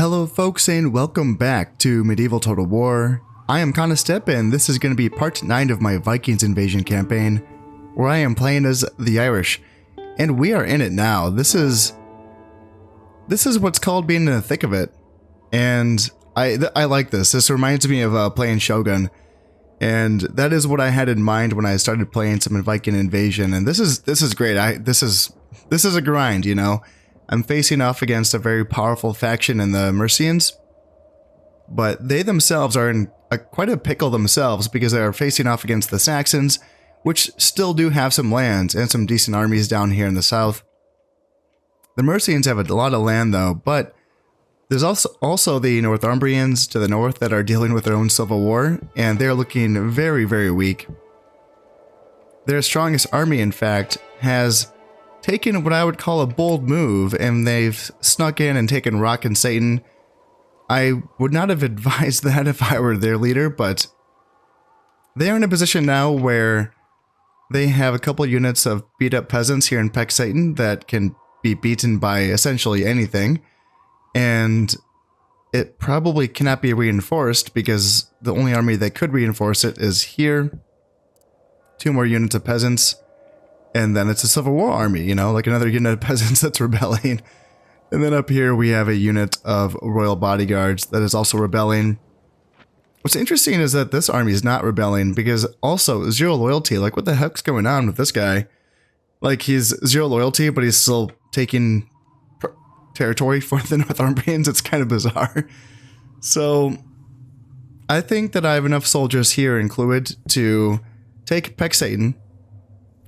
Hello folks and welcome back to Medieval Total War. I am Conostep and this is going to be part 9 of my Vikings invasion campaign, where I am playing as the Irish, and we are in it now. This is what's called being in the thick of it, and I like this. This reminds me of playing Shogun, and that is what I had in mind when I started playing some Viking invasion. And this is great. This is a grind, you know. I'm facing off against a very powerful faction in the Mercians, but they themselves are in quite a pickle themselves because they are facing off against the Saxons, which still do have some lands and some decent armies down here in the south. The Mercians have a lot of land though, but there's also the Northumbrians to the north that are dealing with their own civil war, and they're looking very, very weak. Their strongest army, in fact, has taken what I would call a bold move, and they've snuck in and taken Rock and Satan. I would not have advised that if I were their leader, but they are in a position now where they have a couple units of beat up peasants here in Peck Satan that can be beaten by essentially anything, and it probably cannot be reinforced because the only army that could reinforce it is here. 2 more units of peasants. And then it's a Civil War army, you know, like another unit of peasants that's rebelling. And then up here we have a unit of royal bodyguards that is also rebelling. What's interesting is that this army is not rebelling because also 0 loyalty. Like, what the heck's going on with this guy? Like, he's 0 loyalty, but he's still taking territory for the Northumbrians. It's kind of bizarre. So I think that I have enough soldiers here in Clwyd to take Peck Satan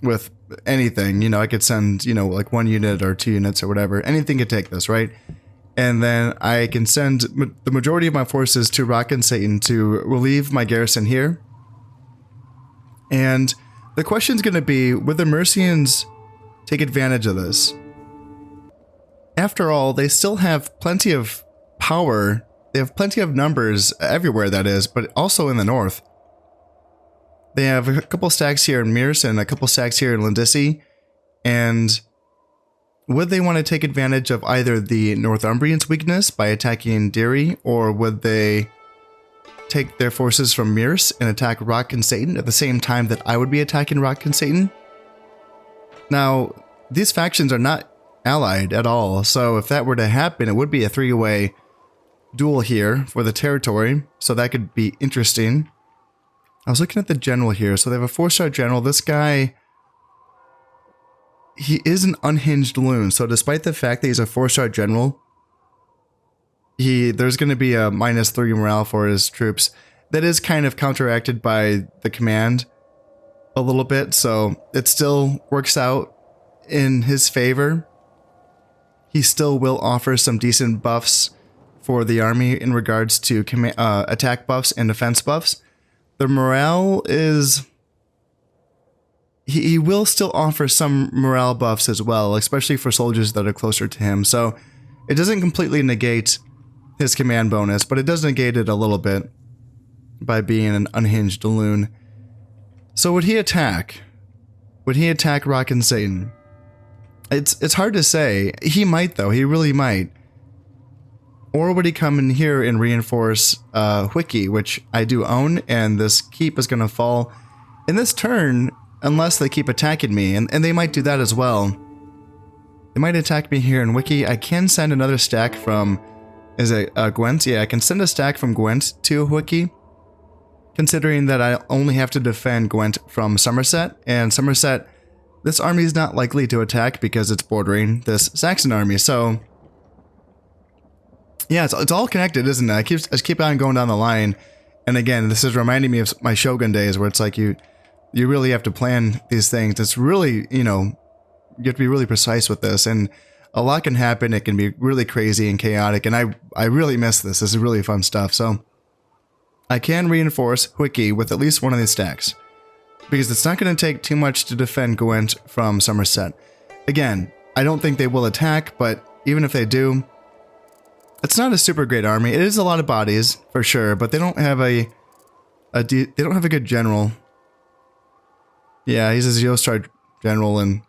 with anything. You know, I could send, you know, like 1 unit or 2 units or whatever. Anything could take this, right? And then I can send the majority of my forces to Rock and Satan to relieve my garrison here. And the question's going to be, would the Mercians take advantage of this? After all, they still have plenty of power. They have plenty of numbers everywhere, that is, but also in the north. They have a couple stacks here in Mears and a couple stacks here in Lindisi, and would they want to take advantage of either the Northumbrians' weakness by attacking Derry, or would they take their forces from Mears and attack Rock and Satan at the same time that I would be attacking Rock and Satan? Now, these factions are not allied at all, so if that were to happen, it would be a 3-way duel here for the territory, so that could be interesting. I was looking at the general here. So they have a 4-star general. This guy, he is an unhinged loon. So despite the fact that he's a 4-star general, there's going to be a -3 morale for his troops. That is kind of counteracted by the command a little bit. So it still works out in his favor. He still will offer some decent buffs for the army in regards to attack buffs and defense buffs. The morale is... He will still offer some morale buffs as well, especially for soldiers that are closer to him. So it doesn't completely negate his command bonus, but it does negate it a little bit by being an unhinged loon. So would he attack? Would he attack Rock and Satan? It's hard to say. He might, though. He really might. Or would he come in here and reinforce Hwicce, which I do own, and this keep is going to fall in this turn unless they keep attacking me, and they might do that as well. They might attack me here in Wiki. I can send another stack from, is it Gwent? Yeah, I can send a stack from Gwent to Hwicce, considering that I only have to defend Gwent from Somerset, and Somerset, this army is not likely to attack because it's bordering this Saxon army, so... Yeah, it's all connected, isn't it? I keep on going down the line, and again, this is reminding me of my Shogun days, where it's like you really have to plan these things. It's really, you know, you have to be really precise with this, and a lot can happen. It can be really crazy and chaotic, and I really miss this. This is really fun stuff. So I can reinforce Hwicce with at least 1 of these stacks, because it's not going to take too much to defend Gwent from Somerset. Again, I don't think they will attack, but even if they do, it's not a super great army. It is a lot of bodies for sure, but they don't have they don't have a good general. Yeah, he's a 0-star general and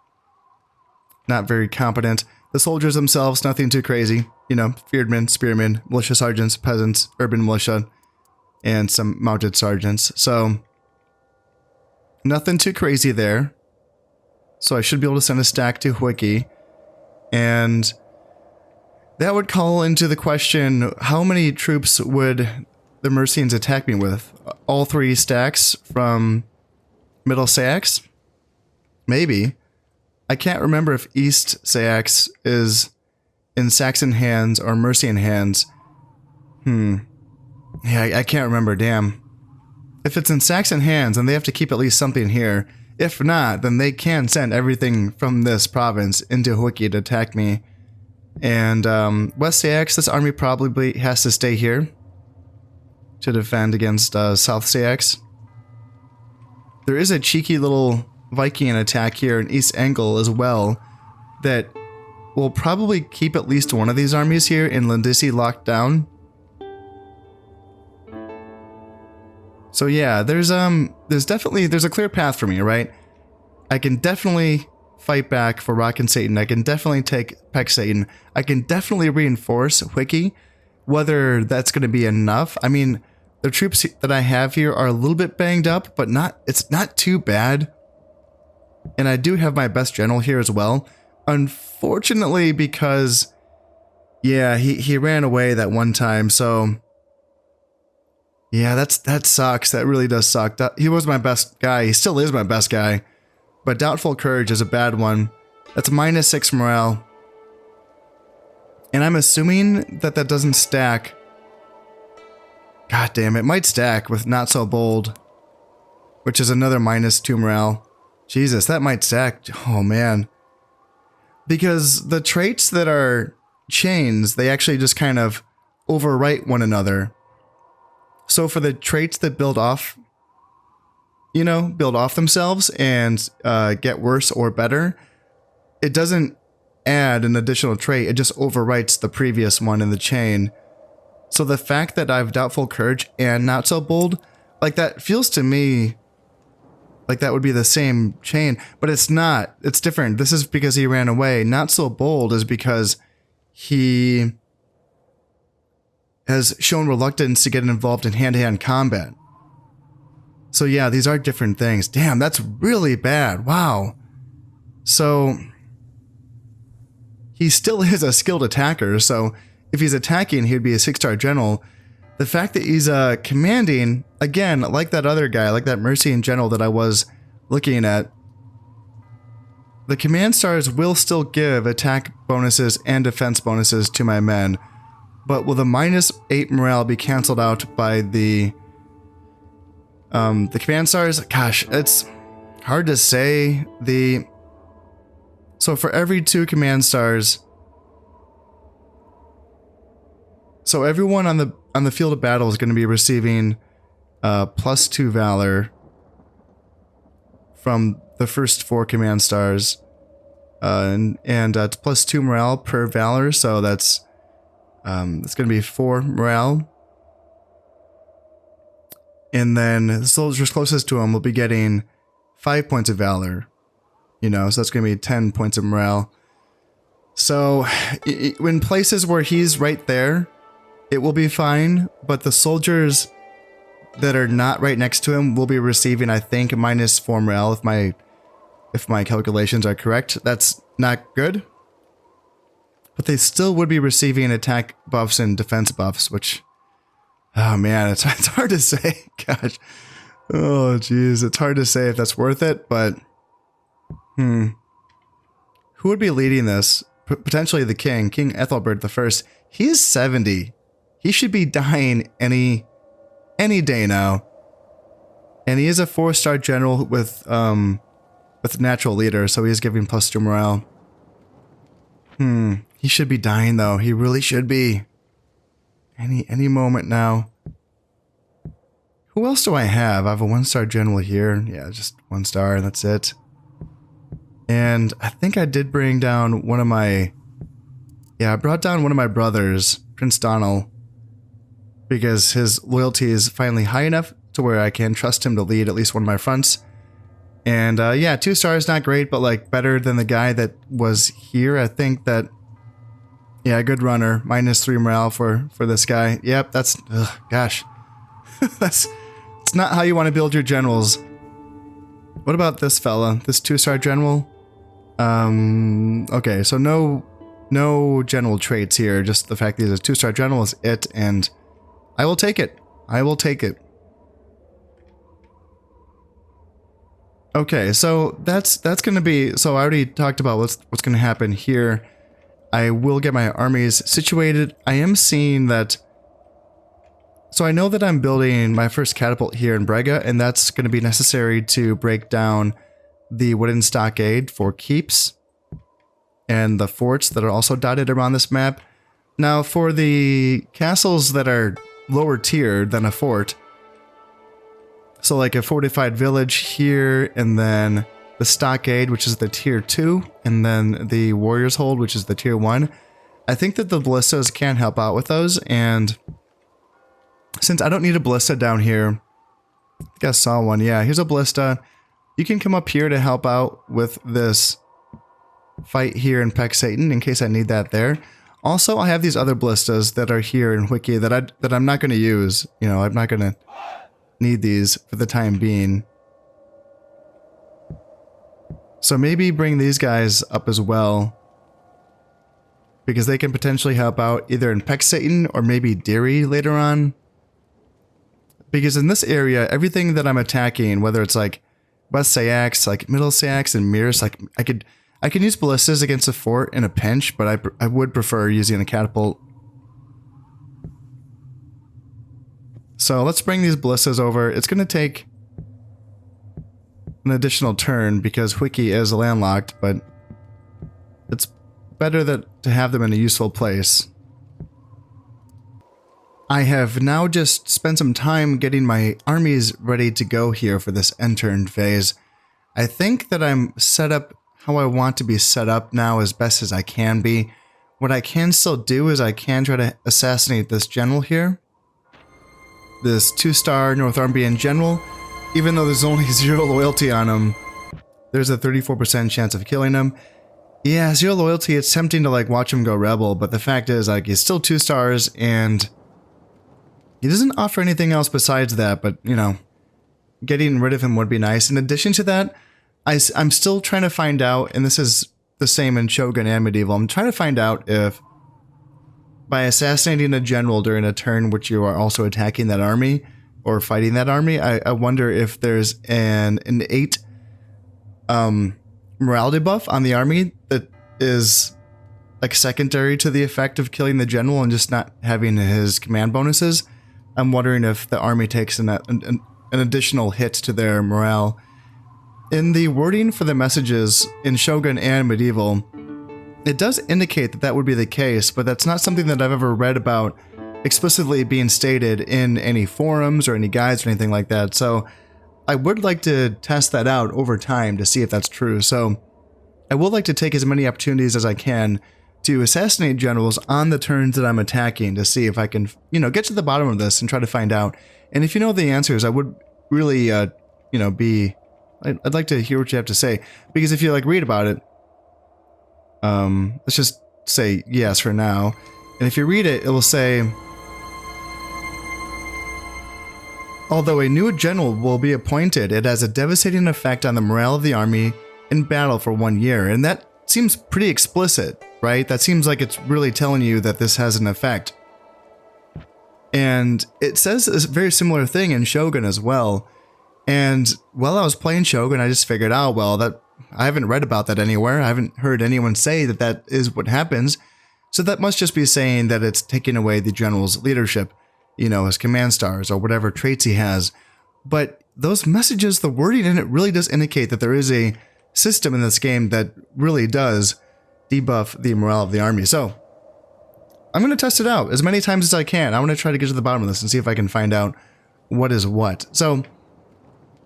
not very competent. The soldiers themselves, nothing too crazy. you know, fearedmen, spearmen, militia sergeants, peasants, urban militia, and some mounted sergeants. So nothing too crazy there. So I should be able to send a stack to Hwicce. And that would call into the question, how many troops would the Mercians attack me with? All 3 stacks from Middle Saxe? Maybe. I can't remember if East Saxe is in Saxon hands or Mercian hands. Yeah, I can't remember, damn. If it's in Saxon hands, then they have to keep at least something here. If not, then they can send everything from this province into Hwicce to attack me. And West Saxe, this army probably has to stay here to defend against South Saxe. There is a cheeky little Viking attack here in East Angel as well that will probably keep at least one of these armies here in Lindisi locked down. So yeah, there's a clear path for me, right? I can definitely fight back for Rock and Satan. I can definitely take Peck Satan. I can definitely reinforce Hwicce. Whether that's going to be enough, I mean, the troops that I have here are a little bit banged up, but it's not too bad. And I do have my best general here as well. Unfortunately, because yeah, he ran away that one time, so yeah, that sucks. That really does suck. He was my best guy. He still is my best guy. But Doubtful Courage is a bad one. That's -6 morale. And I'm assuming that doesn't stack. God damn, it might stack with Not So Bold, which is another -2 morale. Jesus, that might stack. Oh man. Because the traits that are chains, they actually just kind of overwrite one another. So for the traits that build off themselves and get worse or better, it doesn't add an additional trait. It just overwrites the previous one in the chain. So the fact that I have Doubtful Courage and Not So Bold, like that feels to me like that would be the same chain, but it's not. It's different. This is because he ran away. Not So Bold is because he has shown reluctance to get involved in hand-to-hand combat. So yeah, these are different things. Damn, that's really bad. Wow. So he still is a skilled attacker, so if he's attacking, he'd be a 6-star general. The fact that he's commanding, again, like that other guy, like that Mercian general that I was looking at, the command stars will still give attack bonuses and defense bonuses to my men, but will the -8 morale be canceled out by the command stars? Gosh, it's hard to say. So for every 2 command stars, so everyone on the field of battle is going to be receiving +2 valor from the first 4 command stars, and it's +2 morale per valor. So that's going to be 4 morale. And then the soldiers closest to him will be getting 5 points of valor. So that's going to be 10 points of morale. So in places where he's right there, it will be fine, but the soldiers that are not right next to him will be receiving, I think, -4 morale if my calculations are correct. That's not good. But they still would be receiving attack buffs and defense buffs, which, oh man, it's hard to say. Gosh. Oh geez, it's hard to say if that's worth it, but who would be leading this? Potentially the king, King Ethelbert I. He's 70. He should be dying any day now. And he is a 4-star general with natural leader, so he is giving +2 morale. He should be dying though. He really should be. Any moment now. Who else do I have? I have a 1-star general here. Yeah, just 1 star, that's it. And I think I did bring down one of my... Yeah, I brought down one of my brothers, Prince Donald, because his loyalty is finally high enough to where I can trust him to lead at least one of my fronts. And yeah, 2 stars, not great, but like better than the guy that was here. I think that Yeah, good runner. -3 morale for this guy. Yep, that's... Ugh, gosh. It's not how you want to build your generals. What about this fella? This 2-star general? Okay, so no general traits here. Just the fact that he's a 2-star general is it, and I will take it. I will take it. Okay, so that's gonna be... So I already talked about what's gonna happen here. I will get my armies situated. I am seeing that... So I know that I'm building my first catapult here in Brega, and that's going to be necessary to break down the wooden stockade for keeps and the forts that are also dotted around this map. Now, for the castles that are lower tier than a fort, so like a fortified village here, and then the stockade, which is the tier 2, and then the warrior's hold, which is the tier 1, I think that the ballistas can help out with those, and... Since I don't need a ballista down here, I think I saw one. Yeah, here's a ballista. You can come up here to help out with this fight here in Peck Satan in case I need that there. Also, I have these other ballistas that are here in Hwicce that I'm not going to use. You know, I'm not going to need these for the time being. So maybe bring these guys up as well, because they can potentially help out either in Peck Satan or maybe Deary later on. Because in this area, everything that I'm attacking, whether it's like West Sayax, like Middle Sayax, and Mirs, like I can use ballistas against a fort in a pinch, but I would prefer using a catapult. So let's bring these ballistas over. It's going to take an additional turn because Wiki is landlocked, but it's better to have them in a useful place. I have now just spent some time getting my armies ready to go here for this end turn phase. I think that I'm set up how I want to be set up now as best as I can be. What I can still do is I can try to assassinate this general here. This 2-star Northumbrian general. Even though there's only 0 loyalty on him, there's a 34% chance of killing him. Yeah, 0 loyalty, it's tempting to like watch him go rebel, but the fact is like he's still 2 stars and... He doesn't offer anything else besides that, but, you know, getting rid of him would be nice. In addition to that, I'm still trying to find out, and this is the same in Shogun and Medieval, I'm trying to find out if by assassinating a general during a turn which you are also attacking that army, or fighting that army, I wonder if there's an innate morality buff on the army that is like secondary to the effect of killing the general and just not having his command bonuses. I'm wondering if the army takes an additional hit to their morale. In the wording for the messages in Shogun and Medieval, it does indicate that that would be the case, but that's not something that I've ever read about explicitly being stated in any forums or any guides or anything like that. So I would like to test that out over time to see if that's true. So I would like to take as many opportunities as I can to assassinate generals on the turns that I'm attacking to see if I can, you know, get to the bottom of this and try to find out. And if you know the answers, I would really, you know, I'd like to hear what you have to say. Because if you, like, read about it, let's just say yes for now. And if you read it, it will say, although a new general will be appointed, it has a devastating effect on the morale of the army in battle for 1 year. And that seems pretty explicit, right? That seems like it's really telling you that this has an effect. And it says a very similar thing in Shogun as well. And while I was playing Shogun, I just figured out, well, that I haven't read about that anywhere. I haven't heard anyone say that that is what happens. So that must just be saying that it's taking away the general's leadership, you know, his command stars or whatever traits he has. But those messages, the wording in it really does indicate that there is a system in this game that really does debuff the morale of the army. So I'm going to test it out as many times as I can. I want to try to get to the bottom of this and see if I can find out what is what. So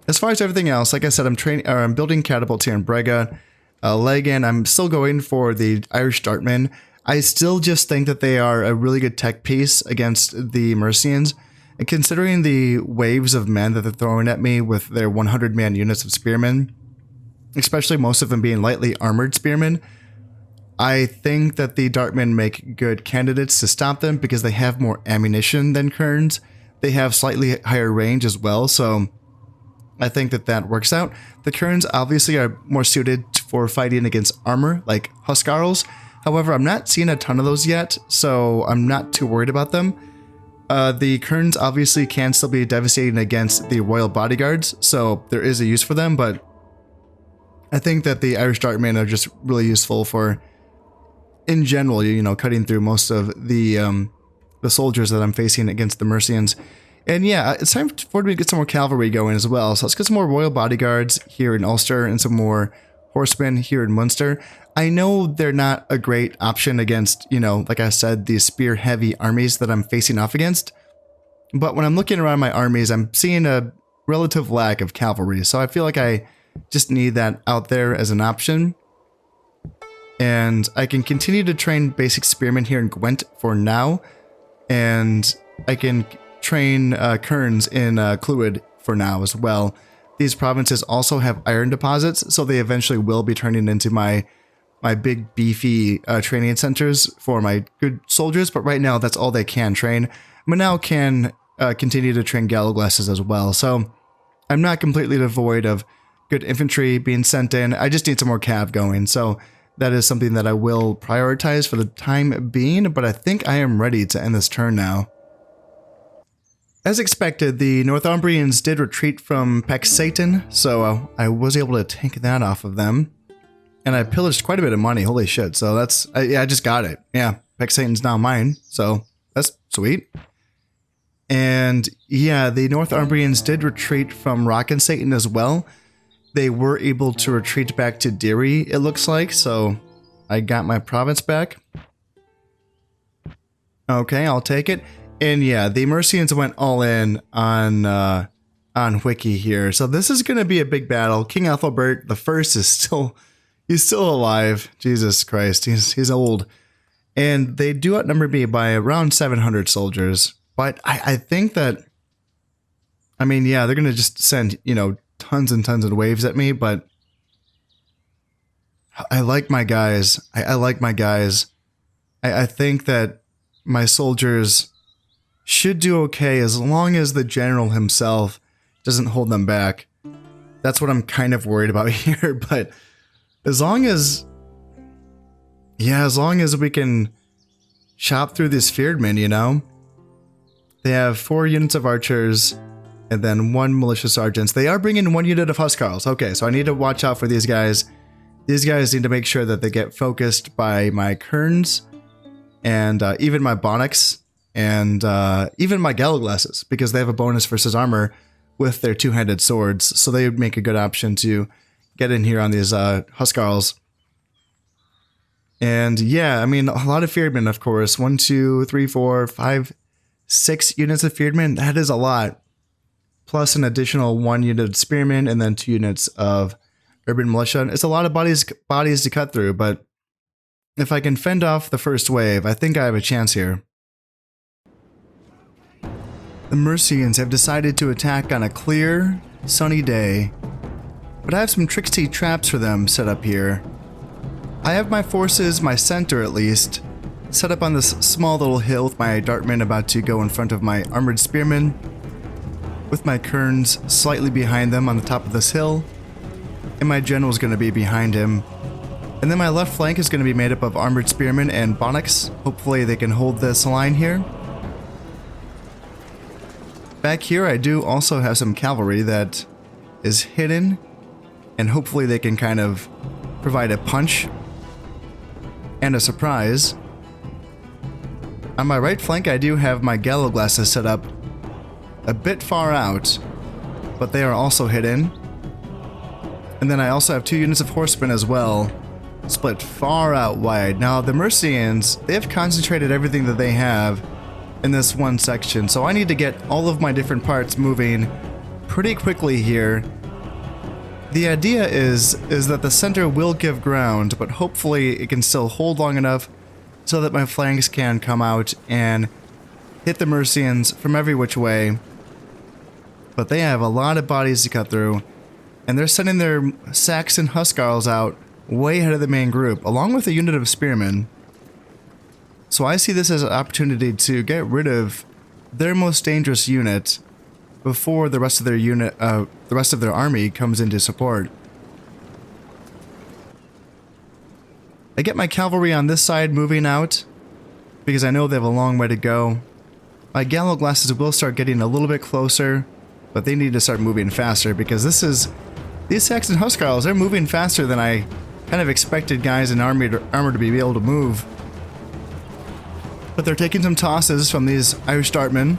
as far as everything else, like I said, I'm building catapults here in Brega. Legan, I'm still going for the Irish Dartmen. I still just think that they are a really good tech piece against the Mercians. And considering the waves of men that they're throwing at me with their 100-man units of spearmen, especially most of them being lightly armored spearmen, I think that the Dartmen make good candidates to stop them because they have more ammunition than Kerns. They have slightly higher range as well, so I think that that works out. The Kerns obviously are more suited for fighting against armor, like Huskarls. However, I'm not seeing a ton of those yet, so I'm not too worried about them. The Kerns obviously can still be devastating against the Royal Bodyguards, so there is a use for them, but I think that the Irish Dartmen are just really useful for, in general, you know, cutting through most of the soldiers that I'm facing against the Mercians. And yeah, it's time for me to get some more cavalry going as well. So let's get some more Royal Bodyguards here in Ulster and some more horsemen here in Munster. I know they're not a great option against, you know, like I said, these spear-heavy armies that I'm facing off against. But when I'm looking around my armies, I'm seeing a relative lack of cavalry. So I feel like I just need that out there as an option. And I can continue to train basic spearmen here in Gwent for now. And I can train Kerns in Clwyd for now as well. These provinces also have iron deposits, so they eventually will be turning into my big beefy training centers for my good soldiers, but right now that's all they can train. But now can continue to train Gallowglasses as well, so I'm not completely devoid of good infantry being sent in. I just need some more cav going, so that is something that I will prioritize for the time being, but I think I am ready to end this turn now. As expected, the Northumbrians did retreat from Pexaton, so I was able to take that off of them. And I pillaged quite a bit of money, holy shit, so that's, yeah, I just got it. Yeah, Pexaton's now mine, so that's sweet. And yeah, the Northumbrians did retreat from Rockensatan as well. They were able to retreat back to Derry, it looks like, so I got my province back. Okay, I'll take it. And yeah, the Mercians went all in on Hwicce here. So this is going to be a big battle. King Ethelbert the First is still, he's still alive. Jesus Christ, he's old. And they do outnumber me by around 700 soldiers. But I think that, I mean, yeah, they're going to just send, you know, tons and tons of waves at me. But I like my guys. I like my guys. I think that my soldiers should do okay as long as the general himself doesn't hold them back. That's what I'm kind of worried about here, but as long as, yeah, as long as we can chop through these Fearedmen, you know? They have 4 units of archers and then 1 militia sergeants. They are bringing 1 unit of Huskarls. Okay, so I need to watch out for these guys. These guys need to make sure that they get focused by my Kerns and even my Bonnics. And even my Gallowglasses, because they have a bonus versus armor with their 2-handed swords, so they would make a good option to get in here on these Huskarls. And yeah, I mean, a lot of Fearedmen, of course. 1, 2, 3, 4, 5, 6 units of Fearedmen. That is a lot. Plus an additional 1 unit of Spearmen and then 2 units of Urban Militia. It's a lot of bodies to cut through, but if I can fend off the first wave, I think I have a chance here. The Mercians have decided to attack on a clear, sunny day, but I have some tricksy traps for them set up here. I have my forces, my center at least, set up on this small little hill with my Dartmen about to go in front of my armored spearmen, with my Kerns slightly behind them on the top of this hill, and my general's going to be behind him. And then my left flank is going to be made up of armored spearmen and Bonnics. Hopefully they can hold this line here. Back here, I do also have some cavalry that is hidden, and hopefully they can kind of provide a punch and a surprise. On my right flank, I do have my Gallowglasses set up a bit far out, but they are also hidden. And then I also have 2 units of horsemen as well, split far out wide. Now, the Mercians, they have concentrated everything that they have in this one section, so I need to get all of my different parts moving pretty quickly here. The idea is that the center will give ground, but hopefully it can still hold long enough so that my flanks can come out and hit the Mercians from every which way. But they have a lot of bodies to cut through, and they're sending their Saxon Huskarls out way ahead of the main group, along with a unit of spearmen. So I see this as an opportunity to get rid of their most dangerous unit before the rest of their army comes into support. I get my cavalry on this side moving out because I know they have a long way to go. My gallows glasses will start getting a little bit closer, but they need to start moving faster because these Saxon Huscarls, they're moving faster than I kind of expected guys in armor to be able to move. But they're taking some tosses from these Irish Dartmen.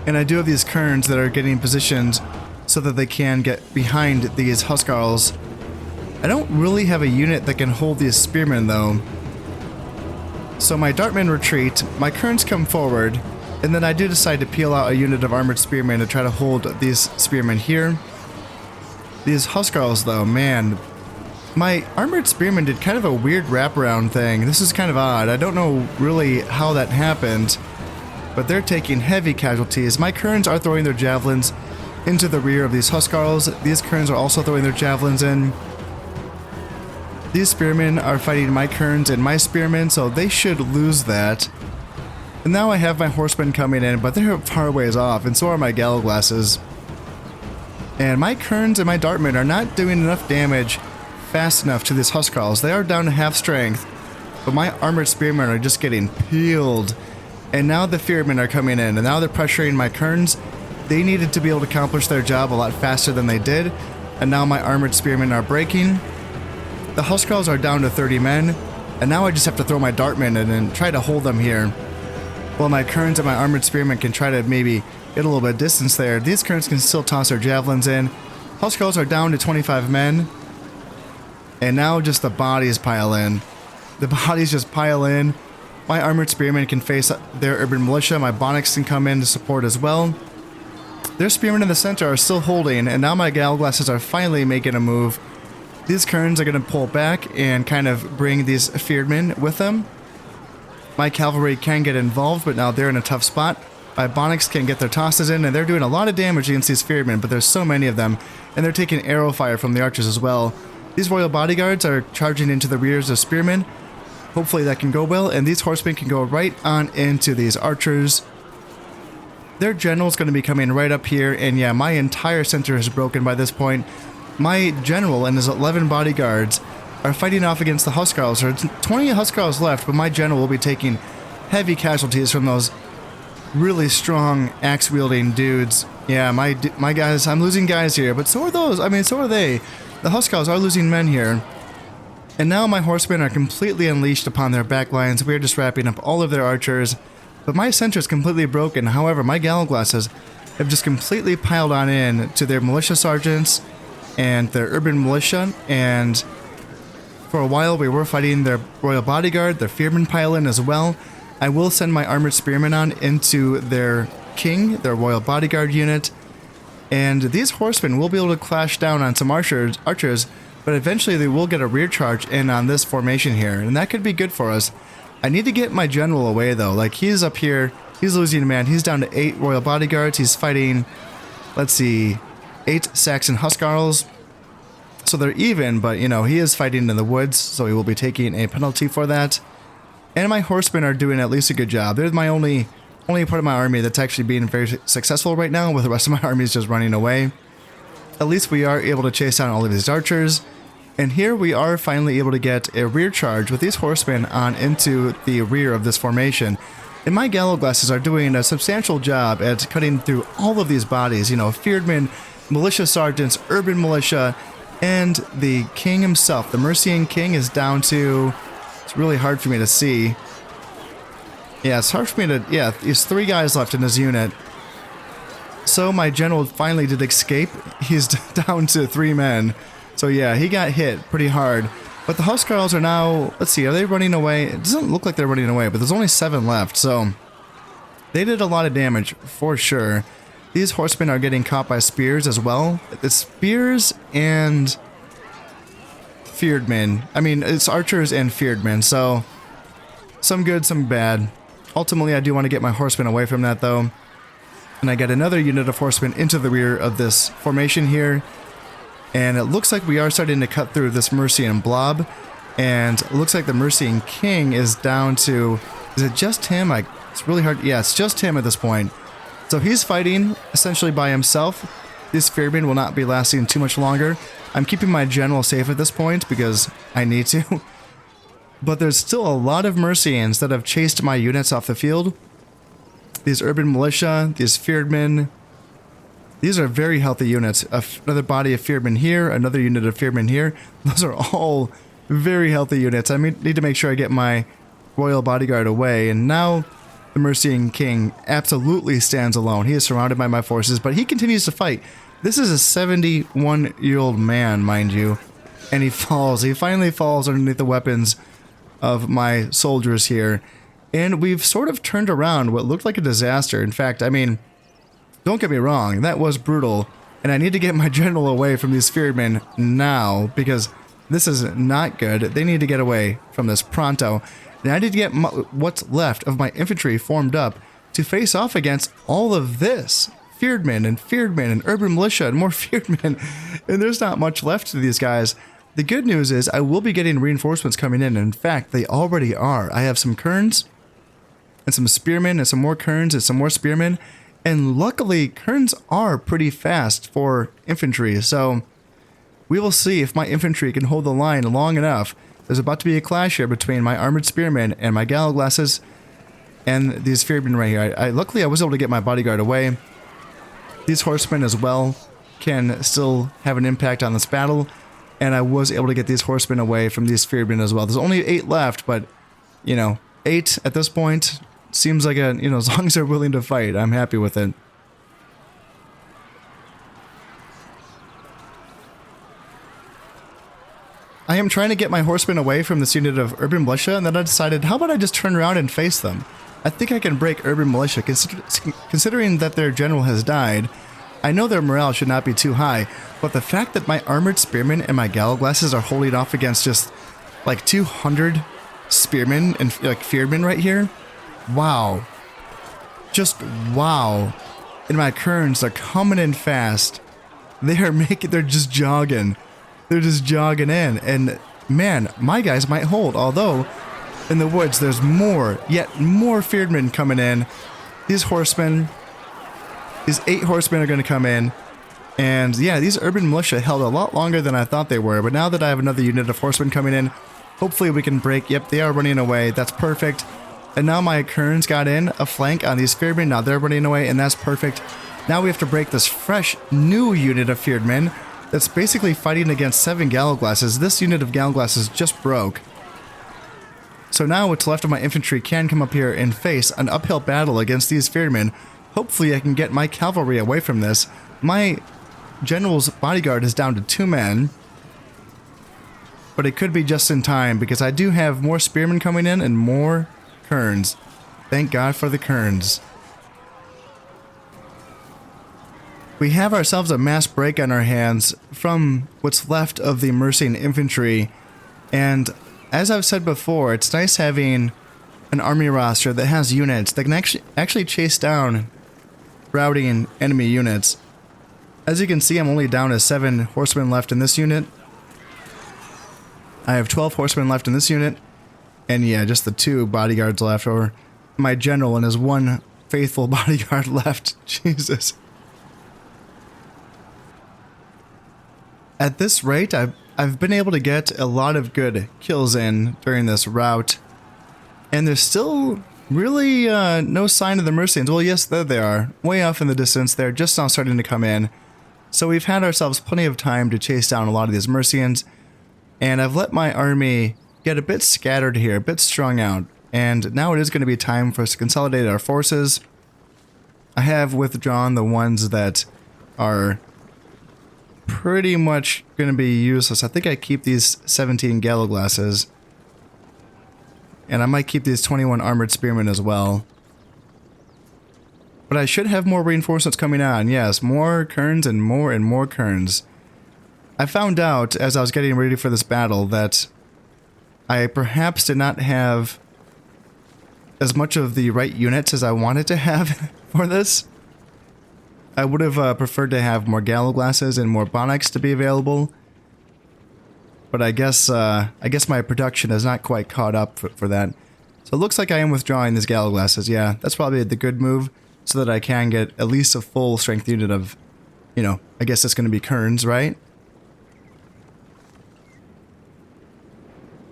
And I do have these Kerns that are getting positioned so that they can get behind these Huscarls. I don't really have a unit that can hold these spearmen though. So my Dartmen retreat, my Kerns come forward, and then I do decide to peel out a unit of armored spearmen to try to hold these spearmen here. These Huscarls though, man, my armored spearmen did kind of a weird wraparound thing. This is kind of odd. I don't know really how that happened, but they're taking heavy casualties. My Kerns are throwing their javelins into the rear of these Huscarls. These Kerns are also throwing their javelins in. These spearmen are fighting my Kerns and my spearmen, so they should lose that. And now I have my horsemen coming in, but they're far ways off, and so are my gallows glasses. And my Kerns and my Dartmen are not doing enough damage fast enough to these Huscarls. They are down to half strength, but my armored spearmen are just getting peeled. And now the Fearmen are coming in, and now they're pressuring my Kerns. They needed to be able to accomplish their job a lot faster than they did, and now my armored spearmen are breaking. The Huscarls are down to 30 men, and now I just have to throw my Dartmen in and try to hold them here. While my Kerns and my armored spearmen can try to maybe get a little bit of distance there, these Kerns can still toss their javelins in. Huscarls are down to 25 men. And now just the bodies pile in. The bodies just pile in. My armored spearmen can face their urban militia. My Bonnets can come in to support as well. Their spearmen in the center are still holding, and now my gallows glasses are finally making a move. These Kerns are going to pull back and kind of bring these Fearmen with them. My cavalry can get involved, but now they're in a tough spot. My Bonnets can get their tosses in, and they're doing a lot of damage against these Fearmen, but there's so many of them, and they're taking arrow fire from the archers as well. These royal bodyguards are charging into the rears of spearmen. Hopefully that can go well, and these horsemen can go right on into these archers. Their general's going to be coming right up here, and yeah, my entire center is broken by this point. My general and his 11 bodyguards are fighting off against the Huscarls. There's 20 Huscarls left, but my general will be taking heavy casualties from those really strong axe-wielding dudes. Yeah, my guys, I'm losing guys here, but so are those. I mean, so are they. The Huscarls are losing men here. And now my horsemen are completely unleashed upon their backlines. We are just wrapping up all of their archers. But my center is completely broken. However, my gallows glasses have just completely piled on in to their militia sergeants and their urban militia. And for a while we were fighting their royal bodyguard, their Fearmen pile in as well. I will send my armored spearmen on into their king, their royal bodyguard unit. And these horsemen will be able to clash down on some archers, but eventually they will get a rear charge in on this formation here, and that could be good for us. I need to get my general away though. Like, he's up here, he's losing a man. He's down to 8 royal bodyguards. He's fighting, let's see, 8 Saxon Huscarls. So they're even, but you know, he is fighting in the woods, so he will be taking a penalty for that. And my horsemen are doing at least a good job. They're my only part of my army that's actually being very successful right now, with the rest of my army is just running away. At least we are able to chase down all of these archers. And here we are finally able to get a rear charge with these horsemen on into the rear of this formation. And my gallows glasses are doing a substantial job at cutting through all of these bodies. You know, Fearmen, militia sergeants, urban militia, and the king himself. The Mercian king is down to... It's really hard for me to see. Yeah, it's hard for me to... Yeah, there's 3 guys left in his unit. So my general finally did escape. He's down to 3 men. So yeah, he got hit pretty hard. But the Huscarls are now... Let's see, are they running away? It doesn't look like they're running away, but there's only 7 left. So they did a lot of damage, for sure. These horsemen are getting caught by spears as well. It's spears and... Fearedmen. I mean, it's archers and Fearedmen, so... Some good, some bad. Ultimately, I do want to get my horsemen away from that, though. And I get another unit of horsemen into the rear of this formation here. And it looks like we are starting to cut through this Mercian blob. And it looks like the Mercian king is down to... Is it just him? It's really hard. Yeah, it's just him at this point. So he's fighting essentially by himself. This Fearman will not be lasting too much longer. I'm keeping my general safe at this point because I need to. But there's still a lot of Mercians that have chased my units off the field. These urban militia, these Fearmen. These are very healthy units. Another body of Fearmen here, another unit of Fearmen here. Those are all very healthy units. I need to make sure I get my royal bodyguard away. And now the Mercian king absolutely stands alone. He is surrounded by my forces, but he continues to fight. This is a 71-year-old man, mind you. And he falls. He finally falls underneath the weapons of my soldiers here. And we've sort of turned around what looked like a disaster. In fact, I mean, don't get me wrong, that was brutal. And I need to get my general away from these Fearmen now, because this is not good. They need to get away from this pronto. And I need to get what's left of my infantry formed up to face off against all of this. Fearmen and urban militia and more Fearmen. And there's not much left to these guys. The good news is I will be getting reinforcements coming in. In fact, they already are. I have some Kerns and some Spearmen and some more Kerns and some more Spearmen. And luckily, Kerns are pretty fast for infantry. So we will see if my infantry can hold the line long enough. There's about to be a clash here between my armored Spearmen and my Gallowglasses and these Fearmen right here. Luckily, I was able to get my bodyguard away. These horsemen as well can still have an impact on this battle. And I was able to get these horsemen away from these Fearmen as well. There's only 8 left, but, you know, 8 at this point seems like a, you know, as long as they're willing to fight, I'm happy with it. I am trying to get my horsemen away from this unit of urban militia, and then I decided, how about I just turn around and face them? I think I can break urban militia, considering that their general has died. I know their morale should not be too high, but the fact that my armored Spearmen and my Gallowglasses are holding off against just like 200 Spearmen and like Fearmen right here, wow. Just wow. And my Kerns, they're coming in fast. They're just jogging. They're just jogging in. And man, my guys might hold, although in the woods there's yet more Fearmen coming in. These horsemen, these 8 horsemen are going to come in. And yeah, these urban militia held a lot longer than I thought they were. But now that I have another unit of horsemen coming in, hopefully we can break. Yep, they are running away. That's perfect. And now my Kerns got in a flank on these Fearmen. Now they're running away, and that's perfect. Now we have to break this fresh new unit of Fearmen that's basically fighting against 7 Gallowglasses. This unit of Gallowglasses just broke. So now what's left of my infantry can come up here and face an uphill battle against these Fearmen. Hopefully I can get my cavalry away from this. My general's bodyguard is down to 2 men. But it could be just in time because I do have more Spearmen coming in and more Kerns. Thank God for the Kerns. We have ourselves a mass break on our hands from what's left of the Mercian infantry. And as I've said before, it's nice having an army roster that has units that can actually chase down routing enemy units. As you can see, I'm only down to 7 horsemen left in this unit. I have 12 horsemen left in this unit. And yeah, just the 2 bodyguards left, or my general and his 1 faithful bodyguard left. Jesus. At this rate, I've been able to get a lot of good kills in during this route. And there's still really no sign of the Mercians. Well, yes, there they are. Way off in the distance. They're just now starting to come in. So we've had ourselves plenty of time to chase down a lot of these Mercians. And I've let my army get a bit scattered here, a bit strung out. And now it is going to be time for us to consolidate our forces. I have withdrawn the ones that are pretty much going to be useless. I think I keep these 17 Gallowglasses. And I might keep these 21 armored Spearmen as well. But I should have more reinforcements coming on. Yes, more Kerns and more Kerns. I found out as I was getting ready for this battle that I perhaps did not have as much of the right units as I wanted to have for this. I would have preferred to have more gallows glasses and more bonics to be available. But I guess my production has not quite caught up for that. So it looks like I am withdrawing these gallows glasses. Yeah, that's probably the good move, so that I can get at least a full strength unit of, you know, I guess it's going to be kerns, right?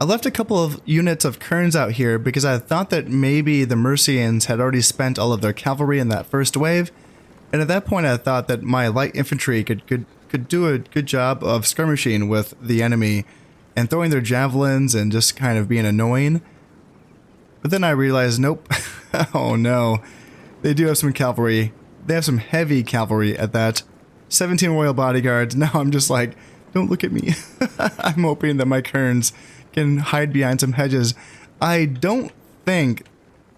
I left a couple of units of kerns out here because I thought that maybe the Mercians had already spent all of their cavalry in that first wave. And at that point I thought that my light infantry could do a good job of skirmishing with the enemy and throwing their javelins and just kind of being annoying. But then I realized, nope. Oh no. They do have some cavalry. They have some heavy cavalry at that. 17 royal bodyguards. Now I'm just like, don't look at me. I'm hoping that my kerns can hide behind some hedges. I don't think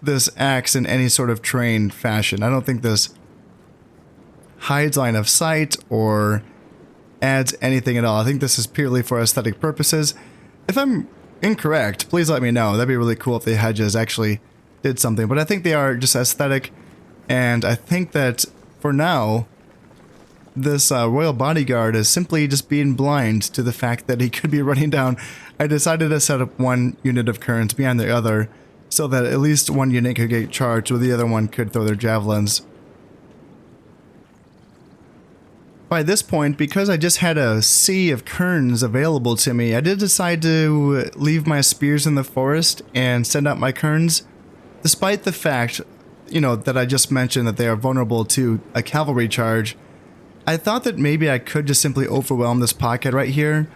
this acts in any sort of trained fashion. I don't think this hides line of sight or adds anything at all. I think this is purely for aesthetic purposes. If I'm incorrect, please let me know. That'd be really cool if the hedges actually did something. But I think they are just aesthetic, and I think that for now, this royal bodyguard is simply just being blind to the fact that he could be running down. I decided to set up one unit of kerns behind the other so that at least one unit could get charged or the other one could throw their javelins. By this point, because I just had a sea of kerns available to me, I did decide to leave my spears in the forest and send out my kerns, despite the fact, you know, that I just mentioned that they are vulnerable to a cavalry charge. I thought that maybe I could just simply overwhelm this pocket right here.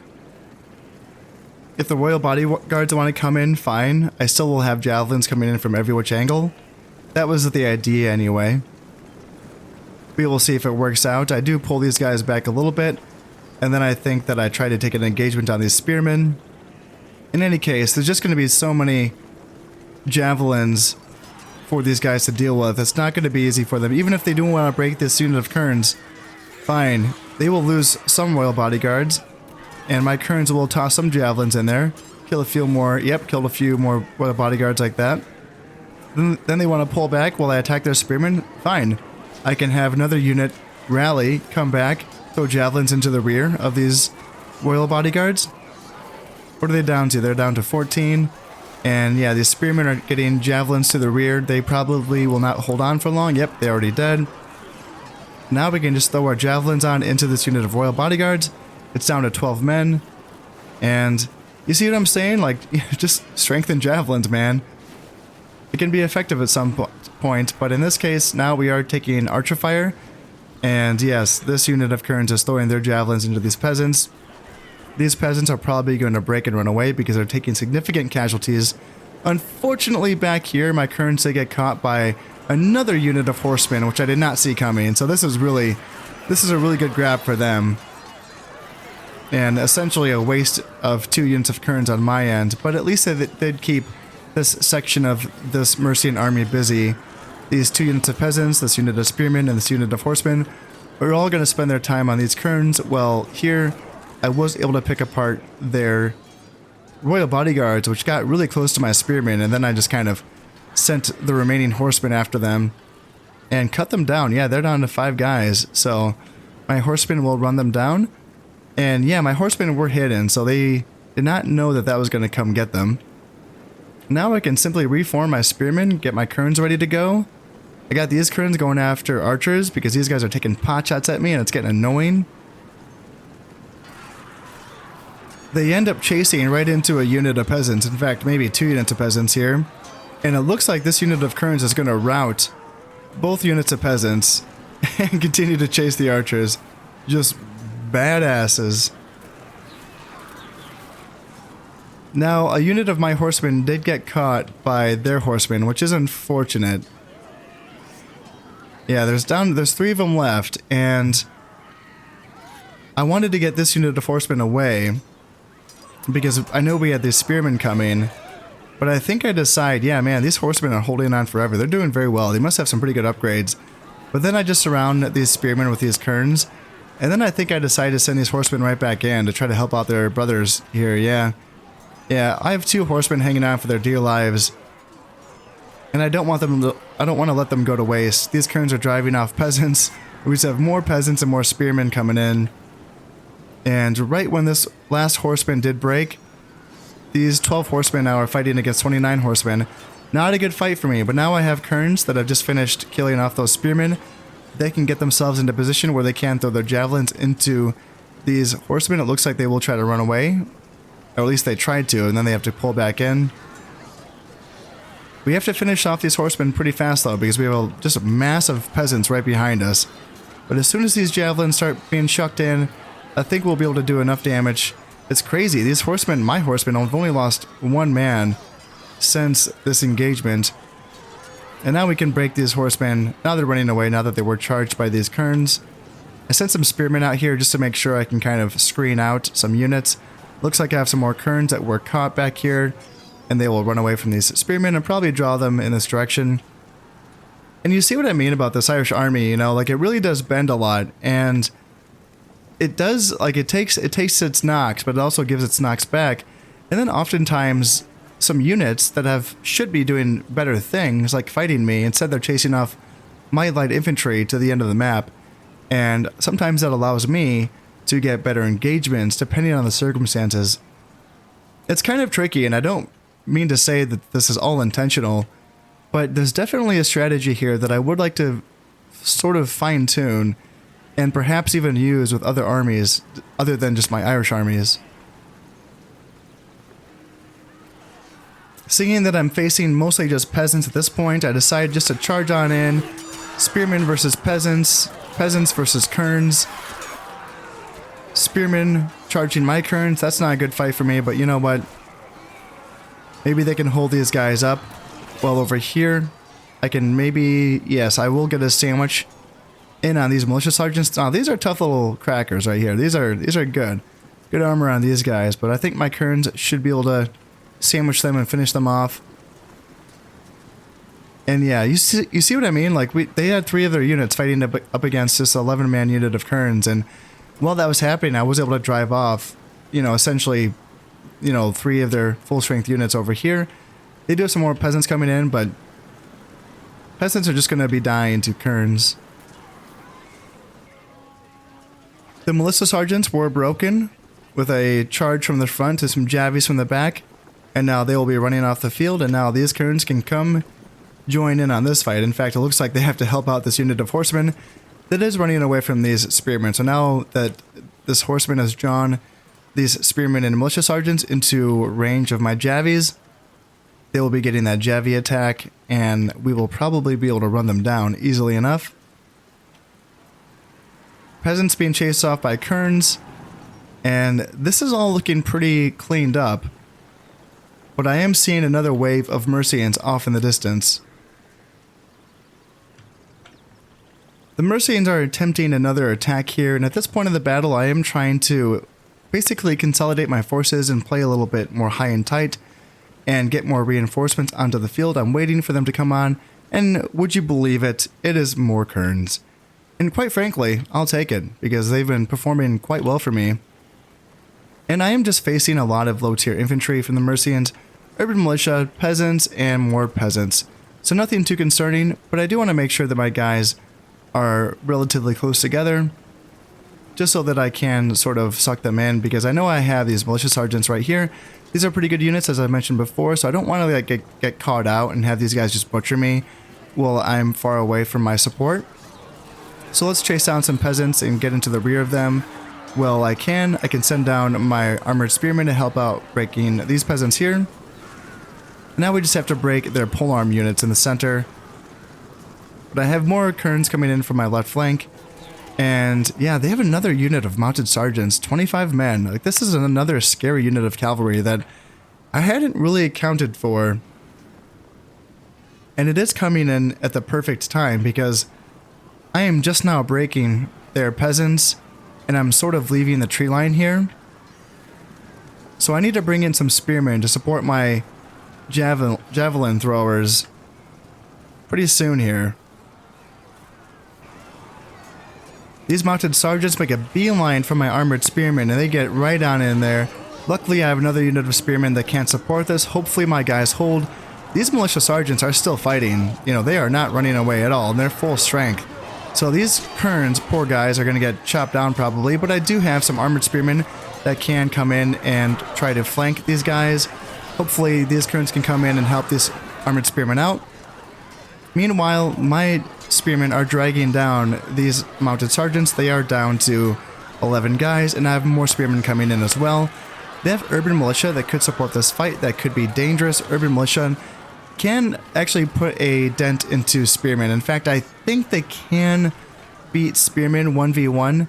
If the royal bodyguards want to come in, fine. I still will have javelins coming in from every which angle. That was the idea anyway. We will see if it works out. I do pull these guys back a little bit, and then I think that I try to take an engagement on these spearmen. In any case, there's just going to be so many javelins for these guys to deal with. It's not going to be easy for them. Even if they do want to break this unit of kerns, fine. They will lose some royal bodyguards, and my kerns will toss some javelins in there. Kill a few more. Yep, killed a few more royal bodyguards like that. Then they want to pull back while I attack their spearmen. Fine. I can have another unit rally, come back, throw javelins into the rear of these royal bodyguards. What are they down to? They're down to 14. And yeah, these spearmen are getting javelins to the rear. They probably will not hold on for long. Yep, they're already dead. Now we can just throw our javelins on into this unit of royal bodyguards. It's down to 12 men. And you see what I'm saying? Like, just strengthen javelins, man. It can be effective at some point, but in this case, now we are taking archer fire. And yes, this unit of kerns is throwing their javelins into these peasants. These peasants are probably going to break and run away because they're taking significant casualties. Unfortunately, back here, my kerns did get caught by another unit of horsemen, which I did not see coming. So this is a really good grab for them. And essentially a waste of 2 units of kerns on my end, but at least they did keep this section of this Mercian army busy. These 2 units of peasants, this unit of spearmen, and this unit of horsemen are all going to spend their time on these kerns. Well, here I was able to pick apart their royal bodyguards, which got really close to my spearmen, and then I just kind of sent the remaining horsemen after them and cut them down. Yeah, they're down to 5 guys, so my horsemen will run them down. And yeah, my horsemen were hidden, so they did not know that that was going to come get them. Now I can simply reform my spearmen, get my kerns ready to go. I got these kerns going after archers because these guys are taking pot shots at me and it's getting annoying. They end up chasing right into a unit of peasants. In fact, maybe 2 units of peasants here. And it looks like this unit of kerns is going to rout both units of peasants and continue to chase the archers. Just badasses. Now, a unit of my horsemen did get caught by their horsemen, which is unfortunate. Yeah, there's 3 of them left, and I wanted to get this unit of horsemen away because I know we had these spearmen coming, but I think I decide, yeah, man, these horsemen are holding on forever. They're doing very well. They must have some pretty good upgrades. But then I just surround these spearmen with these kerns, and then I think I decide to send these horsemen right back in to try to help out their brothers here, yeah. Yeah, I have 2 horsemen hanging on for their dear lives, and I don't want to let them go to waste. These kerns are driving off peasants We just have more peasants and more spearmen coming in. And right when this last horseman did break, these 12 horsemen now are fighting against 29 horsemen. Not a good fight for me, but now I have Kerns that have just finished killing off those spearmen. They can get themselves into a position where they can throw their javelins into these horsemen. It looks like they will try to run away. Or at least they tried to, and then they have to pull back in. We have to finish off these horsemen pretty fast though, because we have just massive peasants right behind us. But as soon as these javelins start being chucked in, I think we'll be able to do enough damage. It's crazy. These horsemen, my horsemen, have only lost one man since this engagement. And now we can break these horsemen. Now they're running away now that they were charged by these Kerns. I sent some spearmen out here just to make sure I can kind of screen out some units. Looks like I have some more Kerns that were caught back here. And they will run away from these spearmen and probably draw them in this direction. And you see what I mean about this Irish army, you know, like it really does bend a lot. And it does, like it takes its knocks, but it also gives its knocks back. And then oftentimes some units that should be doing better things, like fighting me, instead they're chasing off my light infantry to the end of the map. And sometimes that allows me to get better engagements depending on the circumstances. It's kind of tricky, and I don't mean to say that this is all intentional, but there's definitely a strategy here that I would like to sort of fine-tune and perhaps even use with other armies other than just my Irish armies. Seeing that I'm facing mostly just peasants at this point, I decide just to charge on in. Spearmen versus peasants, peasants versus Kerns. Spearmen charging my Kerns. That's not a good fight for me, but you know what? Maybe they can hold these guys up. Well, over here, I can maybe... Yes, I will get a sandwich in on these militia sergeants. Oh, these are tough little crackers right here. These are good. Good armor on these guys, but I think my Kerns should be able to sandwich them and finish them off. And yeah, you see what I mean? Like, they had 3 of their units fighting up against this 11-man unit of Kerns, and while that was happening, I was able to drive off, you know, essentially... 3 of their full-strength units over here. They do have some more peasants coming in, but peasants are just going to be dying to Kerns. The militia sergeants were broken with a charge from the front to some javies from the back, and now they will be running off the field, and now these Kerns can come join in on this fight. In fact, it looks like they have to help out this unit of horsemen that is running away from these spearmen. So now that this horseman has drawn these spearmen and militia sergeants into range of my javies, they will be getting that javy attack, and we will probably be able to run them down easily enough. Peasants being chased off by Kerns, and this is all looking pretty cleaned up, but I am seeing another wave of Mercians off in the distance. The Mercians are attempting another attack here, and at this point in the battle I am trying to basically consolidate my forces and play a little bit more high and tight and get more reinforcements onto the field. I'm waiting for them to come on, and would you believe it, it is more Kerns. And quite frankly, I'll take it, because they've been performing quite well for me. And I am just facing a lot of low-tier infantry from the Mercians, urban militia, peasants, and more peasants. So nothing too concerning, but I do want to make sure that my guys are relatively close together, just so that I can sort of suck them in, because I know I have these militia sergeants right here. These are pretty good units, as I mentioned before, so I don't want to like get caught out and have these guys just butcher me while I'm far away from my support. So let's chase down some peasants and get into the rear of them. Well, I can send down my armored spearmen to help out breaking these peasants here. Now we just have to break their polearm units in the center. But I have more Kerns coming in from my left flank. And yeah, they have another unit of mounted sergeants, 25 men. Like, this is another scary unit of cavalry that I hadn't really accounted for. And it is coming in at the perfect time, because I am just now breaking their peasants, and I'm sort of leaving the tree line here. So I need to bring in some spearmen to support my javelin throwers pretty soon here. These mounted sergeants make a beeline from my armored spearmen, and they get right on in there. Luckily, I have another unit of spearmen that can't support this. Hopefully my guys hold. These militia sergeants are still fighting. You know, they are not running away at all, and they're full strength. So these Kerns, poor guys, are going to get chopped down probably, but I do have some armored spearmen that can come in and try to flank these guys. Hopefully these Kerns can come in and help these armored spearmen out. Meanwhile, my spearmen are dragging down these mounted sergeants. They are down to 11 guys, and I have more spearmen coming in as well. They have urban militia that could support this fight. That could be dangerous. Urban militia can actually put a dent into spearmen. In fact, I think they can beat spearmen 1v1.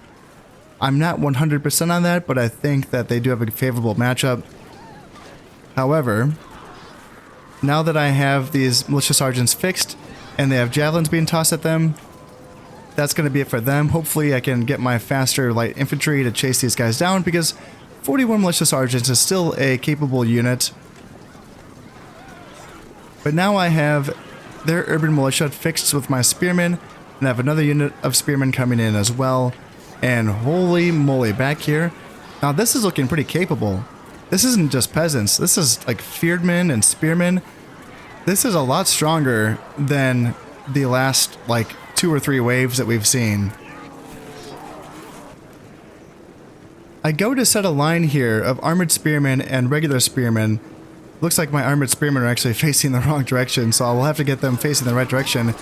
I'm not 100% on that, but I think that they do have a favorable matchup. However, now that I have these militia sergeants fixed and they have javelins being tossed at them, that's going to be it for them. Hopefully I can get my faster light infantry to chase these guys down, because 41 militia sergeants is still a capable unit. But now I have their urban militia fixed with my spearmen, and I have another unit of spearmen coming in as well. And holy moly, back here. Now this is looking pretty capable. This isn't just peasants. This is like fearedmen and spearmen. This is a lot stronger than the last like 2 or 3 waves that we've seen. I go to set a line here of armored spearmen and regular spearmen. Looks like my armored spearmen are actually facing the wrong direction, so I'll have to get them facing the right direction.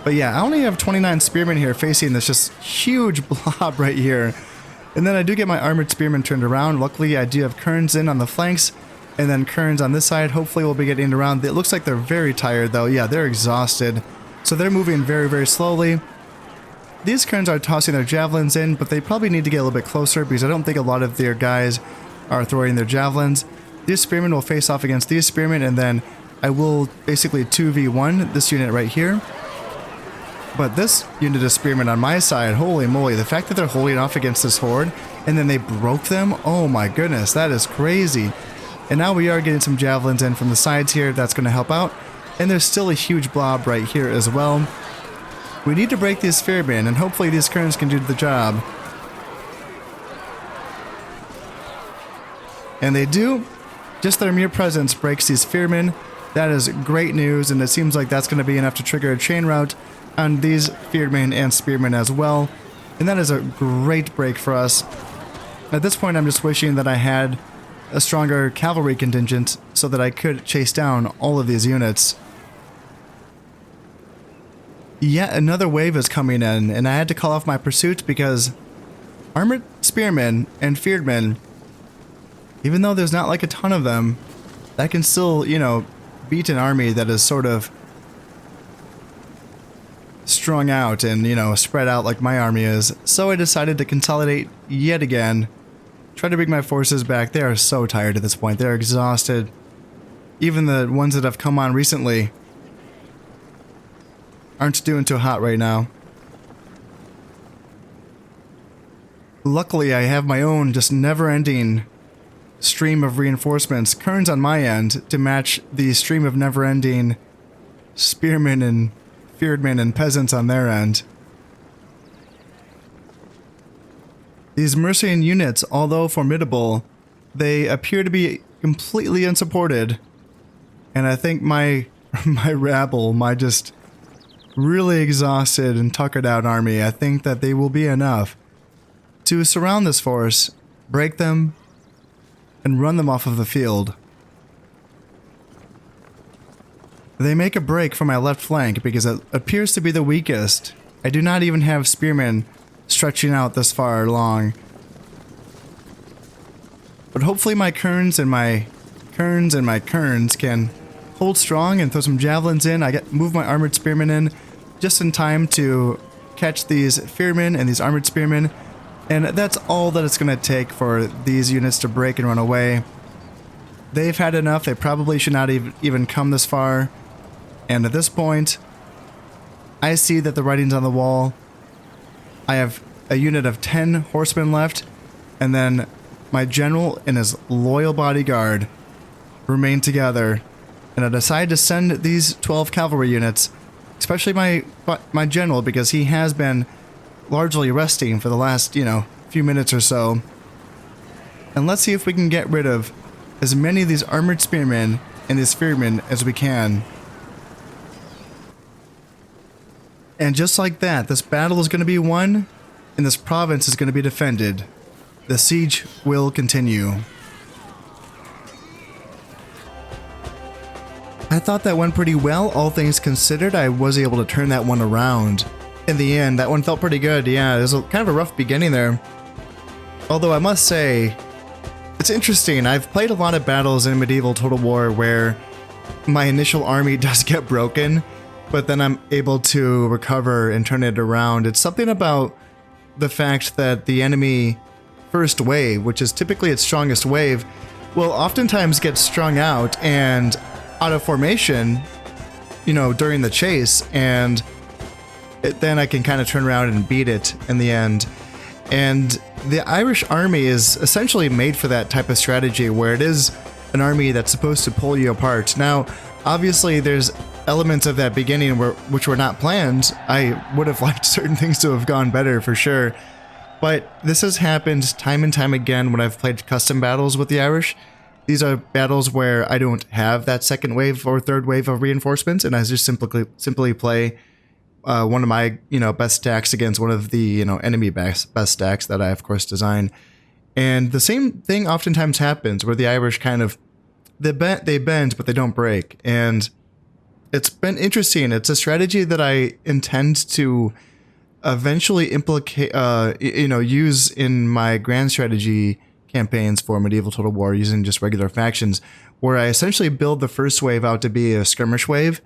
But yeah, I only have 29 spearmen here facing this just huge blob right here. And then I do get my armored spearmen turned around. Luckily, I do have Kerns in on the flanks, and then Kerns on this side. Hopefully we'll be getting around. It looks like they're very tired though. Yeah, they're exhausted. So they're moving very, very slowly. These Kerns are tossing their javelins in, but they probably need to get a little bit closer, because I don't think a lot of their guys are throwing their javelins. These spearmen will face off against these spearmen, and then I will basically 2v1 this unit right here. But this unit of spearmen on my side, holy moly, the fact that they're holding off against this horde, and then they broke them, oh my goodness, that is crazy. And now we are getting some javelins in from the sides here, that's going to help out. And there's still a huge blob right here as well. We need to break these spearmen, and hopefully these Kerns can do the job. And they do. Just their mere presence breaks these spearmen. That is great news, and it seems like that's going to be enough to trigger a chain rout on these spearmen and spearmen as well. And that is a great break for us. At this point, I'm just wishing that I had a stronger cavalry contingent so that I could chase down all of these units. Yet another wave is coming in, and I had to call off my pursuit because armored spearmen and fearedmen, even though there's not like a ton of them, that can still, you know, beat an army that is sort of strung out and, you know, spread out like my army is. So I decided to consolidate yet again, try to bring my forces back. They are so tired at this point. They're exhausted. Even the ones that have come on recently aren't doing too hot right now. Luckily, I have my own just never-ending stream of reinforcements, Kerns on my end, to match the stream of never-ending spearmen and fearedmen and peasants on their end. These Mercian units, although formidable, they appear to be completely unsupported, and I think my rabble, my just really exhausted and tuckered out army, I think that they will be enough to surround this force, break them, and run them off of the field. They make a break for my left flank because it appears to be the weakest. I do not even have spearmen stretching out this far along. But hopefully my Kerns and my Kerns can hold strong and throw some javelins in. Move my armored spearmen in just in time to catch these fearedmen and these armored spearmen. And that's all that it's going to take for these units to break and run away. They've had enough. They probably should not even come this far. And at this point, I see that the writing's on the wall. I have a unit of 10 horsemen left, and then my general and his loyal bodyguard remain together. And I decide to send these 12 cavalry units, especially my general, because he has been largely resting for the last, few minutes or so. And let's see if we can get rid of as many of these armored spearmen and these fearedmen as we can. And just like that, this battle is going to be won, and this province is going to be defended. The siege will continue. I thought that went pretty well, all things considered. I was able to turn that one around. In the end, that one felt pretty good. Yeah, it was kind of a rough beginning there. Although I must say, it's interesting. I've played a lot of battles in Medieval Total War where my initial army does get broken, but then I'm able to recover and turn it around. It's something about the fact that the enemy first wave, which is typically its strongest wave, will oftentimes get strung out and out of formation, you know, during the chase, and then I can kind of turn around and beat it in the end. And the Irish army is essentially made for that type of strategy where it is an army that's supposed to pull you apart. Now, obviously, there's elements of that beginning which were not planned. I would have liked certain things to have gone better for sure. But this has happened time and time again when I've played custom battles with the Irish. These are battles where I don't have that second wave or third wave of reinforcements, and I just simply play one of my best stacks against one of the enemy best stacks that I of course design. And the same thing oftentimes happens where the Irish kind of they bend but they don't break, and it's been interesting. It's a strategy that I intend to eventually use in my grand strategy campaigns for Medieval Total War using just regular factions, where I essentially build the first wave out to be a skirmish wave,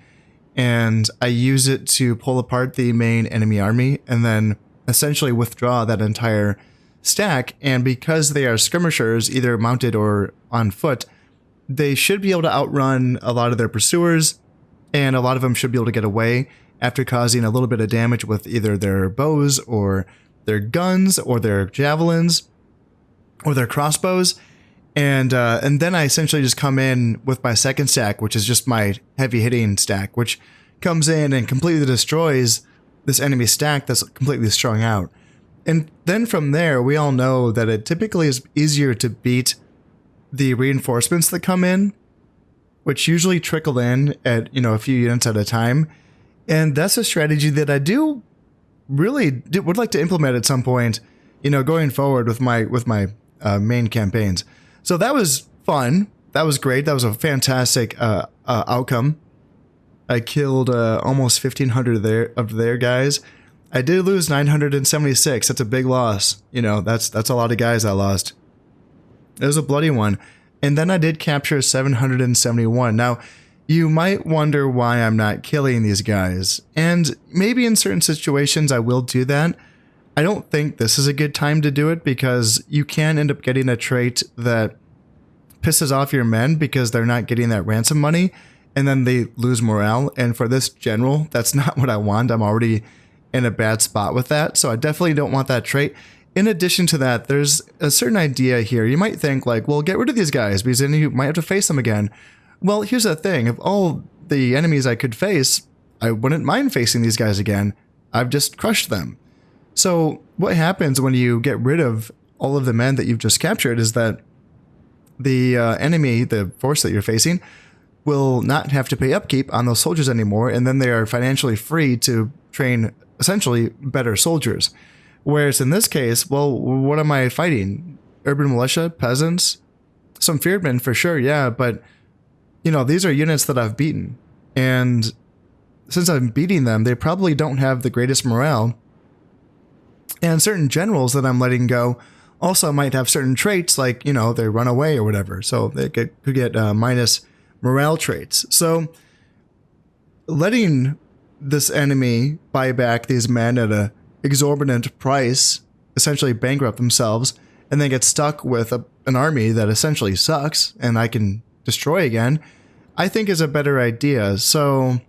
and I use it to pull apart the main enemy army and then essentially withdraw that entire stack. And because they are skirmishers, either mounted or on foot, they should be able to outrun a lot of their pursuers, and a lot of them should be able to get away after causing a little bit of damage with either their bows or their guns or their javelins or their crossbows. And then I essentially just come in with my second stack, which is just my heavy hitting stack, which comes in and completely destroys this enemy stack that's completely strung out. And then from there, we all know that it typically is easier to beat the reinforcements that come in, which usually trickle in at a few units at a time. And that's a strategy that I would like to implement at some point, going forward with my main campaigns. So that was fun. That was great. That was a fantastic outcome. I killed almost 1,500 of their guys. I did lose 976. That's a big loss. That's a lot of guys I lost. It was a bloody one. And then I did capture 771. Now, you might wonder why I'm not killing these guys. And maybe in certain situations I will do that. I don't think this is a good time to do it, because you can end up getting a trait that pisses off your men because they're not getting that ransom money, and then they lose morale. And for this general, that's not what I want. I'm already in a bad spot with that, so I definitely don't want that trait. In addition to that, there's a certain idea here. You might think like, well, get rid of these guys because then you might have to face them again. Well, here's the thing. Of all the enemies I could face, I wouldn't mind facing these guys again. I've just crushed them. So what happens when you get rid of all of the men that you've just captured is that the enemy, the force that you're facing, will not have to pay upkeep on those soldiers anymore, and then they are financially free to train essentially better soldiers. Whereas in this case, well, what am I fighting? Urban militia, peasants, some feared for sure, yeah, but these are units that I've beaten, and since I'm beating them, they probably don't have the greatest morale. And certain generals that I'm letting go also might have certain traits, like, they run away or whatever. So they could get minus morale traits. So letting this enemy buy back these men at a exorbitant price, essentially bankrupt themselves, and then get stuck with an army that essentially sucks and I can destroy again, I think is a better idea. So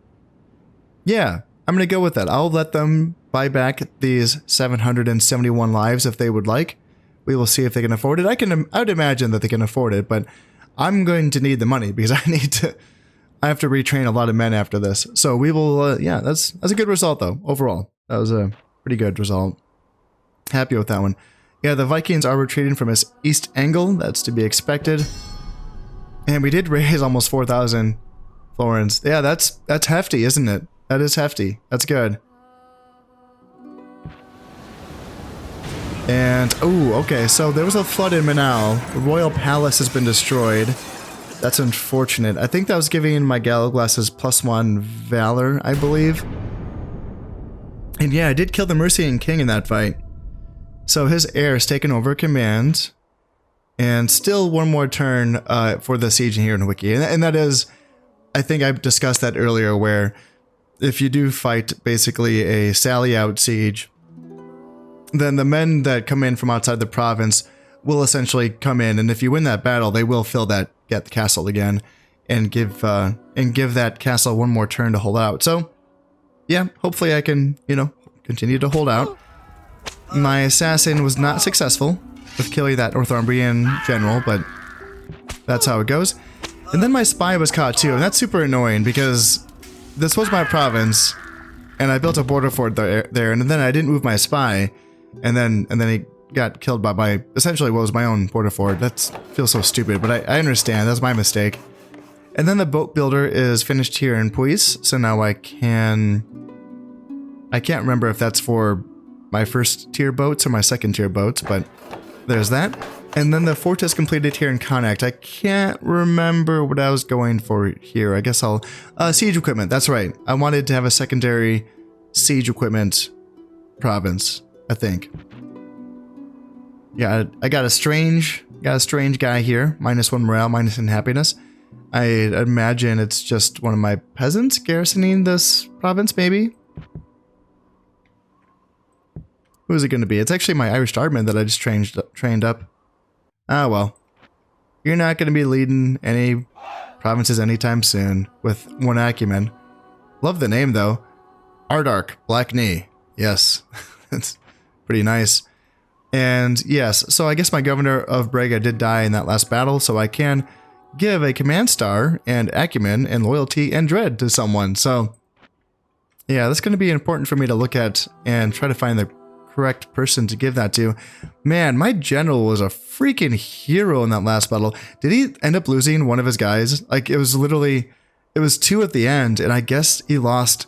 yeah, I'm going to go with that. I'll let them buy back these 771 lives if they would like. We will see if they can afford it. I would imagine that they can afford it, but I'm going to need the money because I have to retrain a lot of men after this. So we will, yeah, that's a good result though. Overall, that was a pretty good result. Happy with that one. Yeah, the Vikings are retreating from his east angle. That's to be expected. And we did raise almost 4,000 florins. Yeah, that's hefty, isn't it? That is hefty. That's good. And, oh, okay, so there was a flood in Manal. The royal palace has been destroyed. That's unfortunate. I think that was giving my Gallowglasses +1 Valor, I believe. And yeah, I did kill the Mercian King in that fight. So his heir has taken over command. And still one more turn for the siege here in Hwicce. And that is, I think I discussed that earlier, where if you do fight basically a sally out siege, then the men that come in from outside the province will essentially come in, and if you win that battle, they will fill that get the castle again, and give that castle one more turn to hold out. So, yeah, hopefully I can, you know, continue to hold out. My assassin was not successful with killing that Northumbrian general, but that's how it goes. And then my spy was caught too, and that's super annoying because this was my province, and I built a border fort there, and then I didn't move my spy, and then he got killed by my, essentially what was my own border fort. That feels so stupid, but I understand, that's my mistake. And then the boat builder is finished here in Puis, so now I can't remember if that's for my first tier boats or my second tier boats, but there's that. And then the fort is completed here in Connacht. I can't remember what I was going for here. I guess I'll... siege equipment, that's right. I wanted to have a secondary siege equipment province, I think. Yeah, I got a strange guy here. -1 morale, -1 happiness. I imagine it's just one of my peasants garrisoning this province, maybe? Who is it going to be? It's actually my Irish Dartman that I just trained up. Ah, well. You're not going to be leading any provinces anytime soon with 1 acumen. Love the name, though. Ardark, Black Knee. Yes, that's pretty nice. And yes, so I guess my governor of Brega did die in that last battle, so I can give a command star and acumen and loyalty and dread to someone. So yeah, that's going to be important for me to look at and try to find the correct person to give that to. Man, my general was a freaking hero in that last battle. Did he end up losing one of his guys? Like, it was literally, it was 2 at the end, and I guess he lost.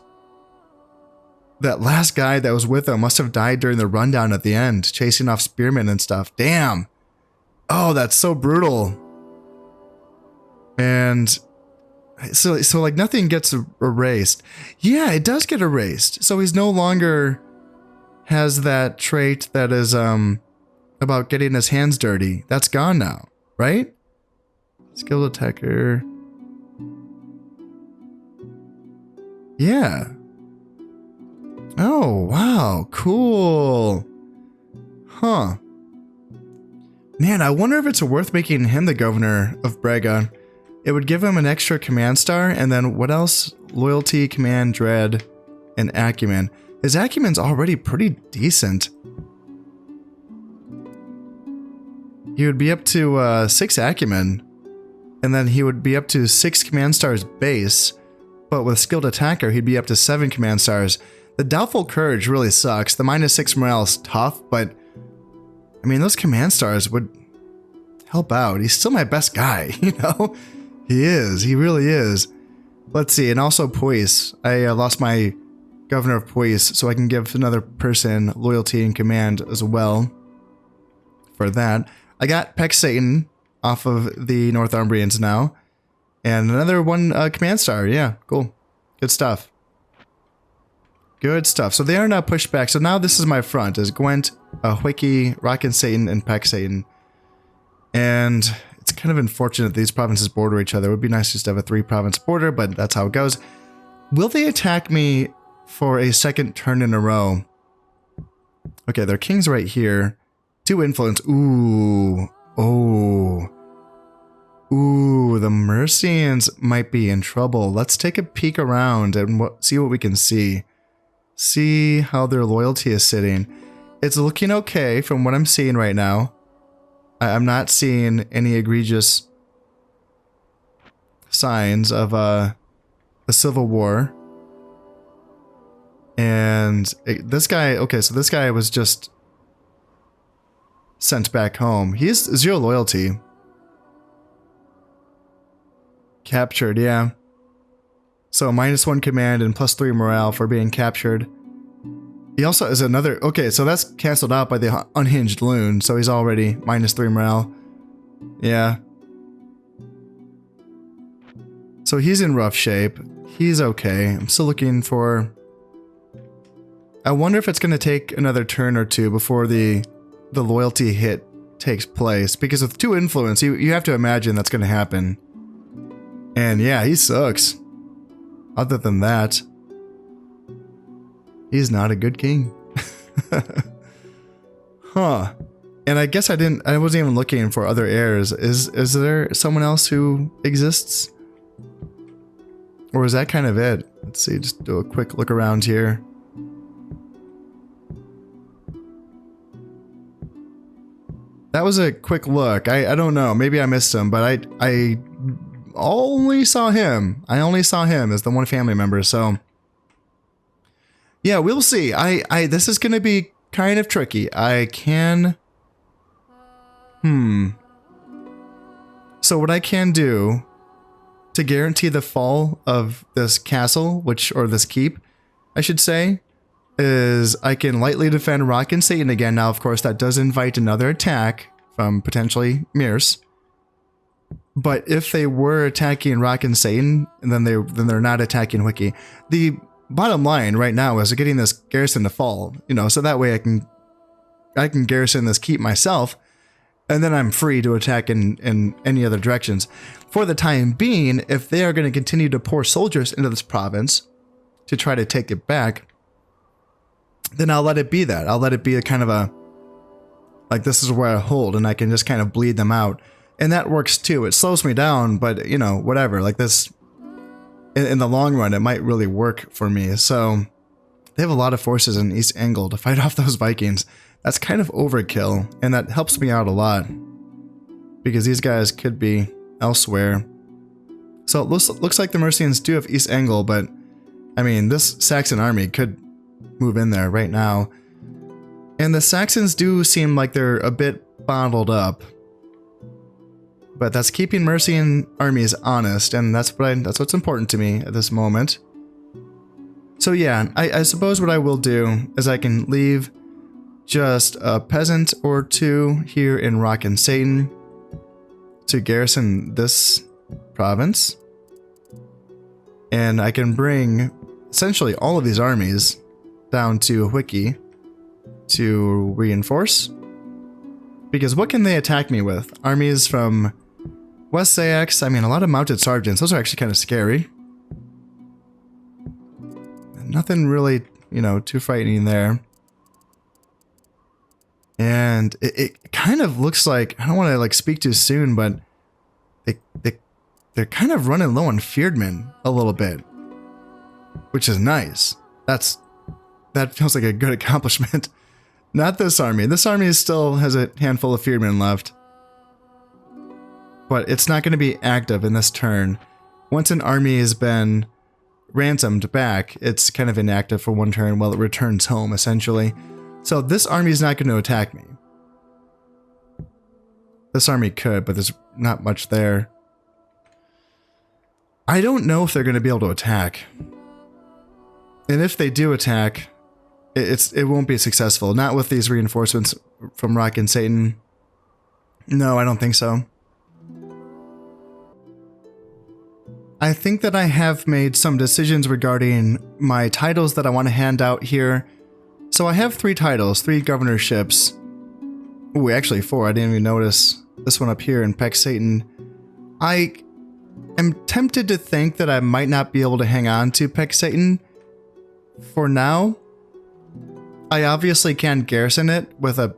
That last guy that was with him must have died during the rundown at the end, chasing off spearmen and stuff. Damn. Oh, that's so brutal. And so like nothing gets erased. Yeah, it does get erased. So he's no longer has that trait that is about getting his hands dirty. That's gone now, right? Skilled attacker. Yeah. Oh, wow. Cool. Huh. Man, I wonder if it's worth making him the governor of Brega. It would give him an extra command star, and then what else? Loyalty, command, dread, and acumen. His acumen's already pretty decent. He would be up to 6 acumen, and then he would be up to 6 command stars base, but with skilled attacker, he'd be up to 7 command stars. The doubtful courage really sucks. The -6 morale is tough, but I mean, those command stars would help out. He's still my best guy, you know? He is. He really is. Let's see. And also Puis. I lost my governor of Puis, so I can give another person loyalty and command as well for that. I got Peck Satan off of the Northumbrians now. And another 1 command star. Yeah, cool. Good stuff. Good stuff. So they are now pushed back. So now this is my front, is Gwent, Hwicce, Rockin' Satan, and Peck Satan. And it's kind of unfortunate these provinces border each other. It would be nice just to have a 3-province border, but that's how it goes. Will they attack me for a second turn in a row? Okay, their king's right here. 2 influence. Ooh. Oh. Ooh, the Mercians might be in trouble. Let's take a peek around and see what we can see. See how their loyalty is sitting. It's looking okay from what I'm seeing right now. I'm not seeing any egregious signs of a civil war. And this guy, okay, so this guy was just sent back home. He has 0 loyalty. Captured, yeah. So -1 command and +3 morale for being captured. He also is another... Okay, so that's canceled out by the unhinged loon, so he's already -3 morale. Yeah. So he's in rough shape. He's okay. I'm still looking for... I wonder if it's going to take another turn or two before the loyalty hit takes place. Because with 2 influence, you have to imagine that's going to happen. And yeah, he sucks. Other than that... He's not a good king. Huh. And I guess I wasn't even looking for other heirs. Is there someone else who exists? Or is that kind of it? Let's see, just do a quick look around here. That was a quick look. I don't know, maybe I missed him, but I only saw him. I only saw him as the one family member, so... Yeah, we'll see. This is going to be kind of tricky. I can... So what I can do to guarantee the fall of this castle, or this keep, I should say, is I can lightly defend Rock and Satan again. Now, of course, that does invite another attack from potentially Mirce. But if they were attacking Rock and Satan, then they're not attacking Hwicce. The bottom line right now is getting this garrison to fall, so that way I can garrison this keep myself, and then I'm free to attack in any other directions. For the time being, if they are going to continue to pour soldiers into this province to try to take it back, then I'll let it be that. I'll let it be a kind of a, like, this is where I hold, and I can just kind of bleed them out. And that works too. It slows me down, but, whatever. Like this... In the long run, it might really work for me. So they have a lot of forces in East Angel to fight off those Vikings. That's kind of overkill, and that helps me out a lot because these guys could be elsewhere. So it looks like the Mercians do have East Angel, but I mean, this Saxon army could move in there right now. And the Saxons do seem like they're a bit bottled up. But that's keeping Mercian armies honest, and that's what's important to me at this moment. So yeah, I suppose what I will do is I can leave just a peasant or 2 here in Rock and Satan to garrison this province. And I can bring essentially all of these armies down to Hwicce to reinforce. Because what can they attack me with? Armies from... West Sayax, I mean, a lot of mounted sergeants. Those are actually kind of scary. Nothing really, too frightening there. And it kind of looks like, I don't want to like speak too soon, but they're kind of running low on Feardmen a little bit, which is nice. That feels like a good accomplishment. Not this army. This army still has a handful of Feardmen left. But it's not going to be active in this turn. Once an army has been ransomed back, it's kind of inactive for 1 turn while it returns home, essentially. So this army is not going to attack me. This army could, but there's not much there. I don't know if they're going to be able to attack. And if they do attack, it won't be successful. Not with these reinforcements from Rock and Satan. No, I don't think so. I think that I have made some decisions regarding my titles that I want to hand out here. So I have 3 titles, 3 governorships. Ooh, actually 4. I didn't even notice this one up here in Peck Satan. I am tempted to think that I might not be able to hang on to Peck Satan for now. I obviously can garrison it with a,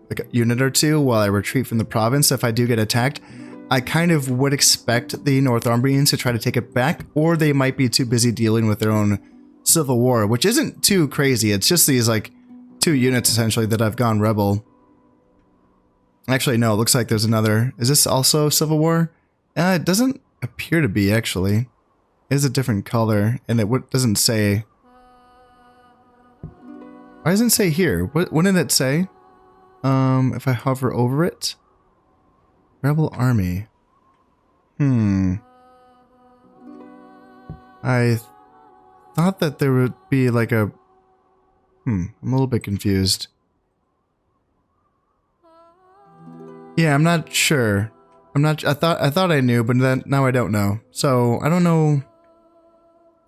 like a unit or 2 while I retreat from the province if I do get attacked. I kind of would expect the Northumbrians to try to take it back, or they might be too busy dealing with their own civil war, which isn't too crazy. It's just these like 2 units essentially that have gone rebel. Actually, no, it looks like there's another. Is this also civil war? It doesn't appear to be, actually. It is a different color, and it doesn't say. Why doesn't it say here? What did it say? If I hover over it. Rebel army. I thought that there would be like a I'm a little bit confused. Yeah, I'm not sure. I thought I knew, but then now I don't know. So I don't know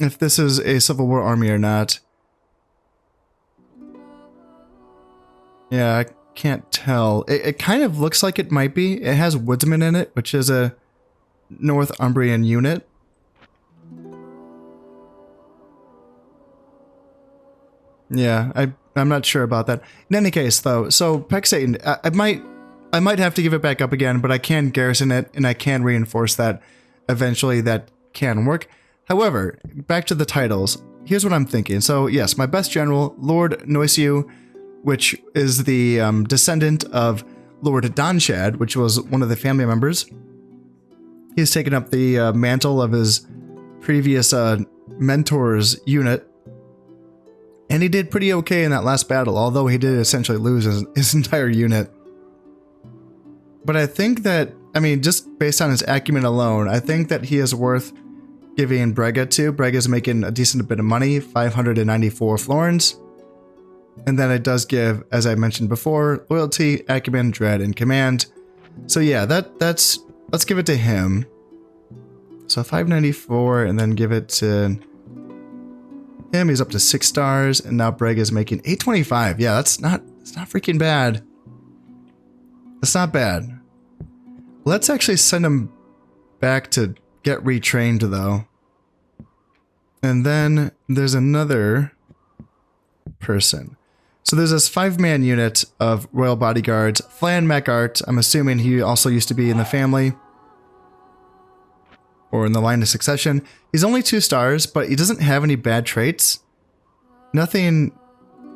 if this is a Civil War army or not. Yeah, I can't tell. It kind of looks like it might be. It has woodsman in it, which is a Northumbrian unit. Yeah, I'm not sure about that. In any case, though, so Peck Satan, I might have to give it back up again, but I can garrison it and I can reinforce that. Eventually, that can work. However, back to the titles. Here's what I'm thinking. So yes, my best general, Lord Noisiu, which is the descendant of Lord Donshad, which was one of the family members. He's taken up the mantle of his previous mentor's unit. And he did pretty okay in that last battle, although he did essentially lose his entire unit. But I think that, I mean, just based on his acumen alone, I think that he is worth giving Brega to. Brega's making a decent bit of money, 594 florins. And then it does give, as I mentioned before, loyalty, acumen, dread, and command. So yeah, let's give it to him. So 594, and then give it to him. He's up to 6 stars, and now Brega is making 825. Yeah, it's not freaking bad. It's not bad. Let's actually send him back to get retrained, though. And then there's another person. So there's this 5-man unit of royal bodyguards. Flan MacArt, I'm assuming he also used to be in the family or in the line of succession. He's only 2 stars, but he doesn't have any bad traits. Nothing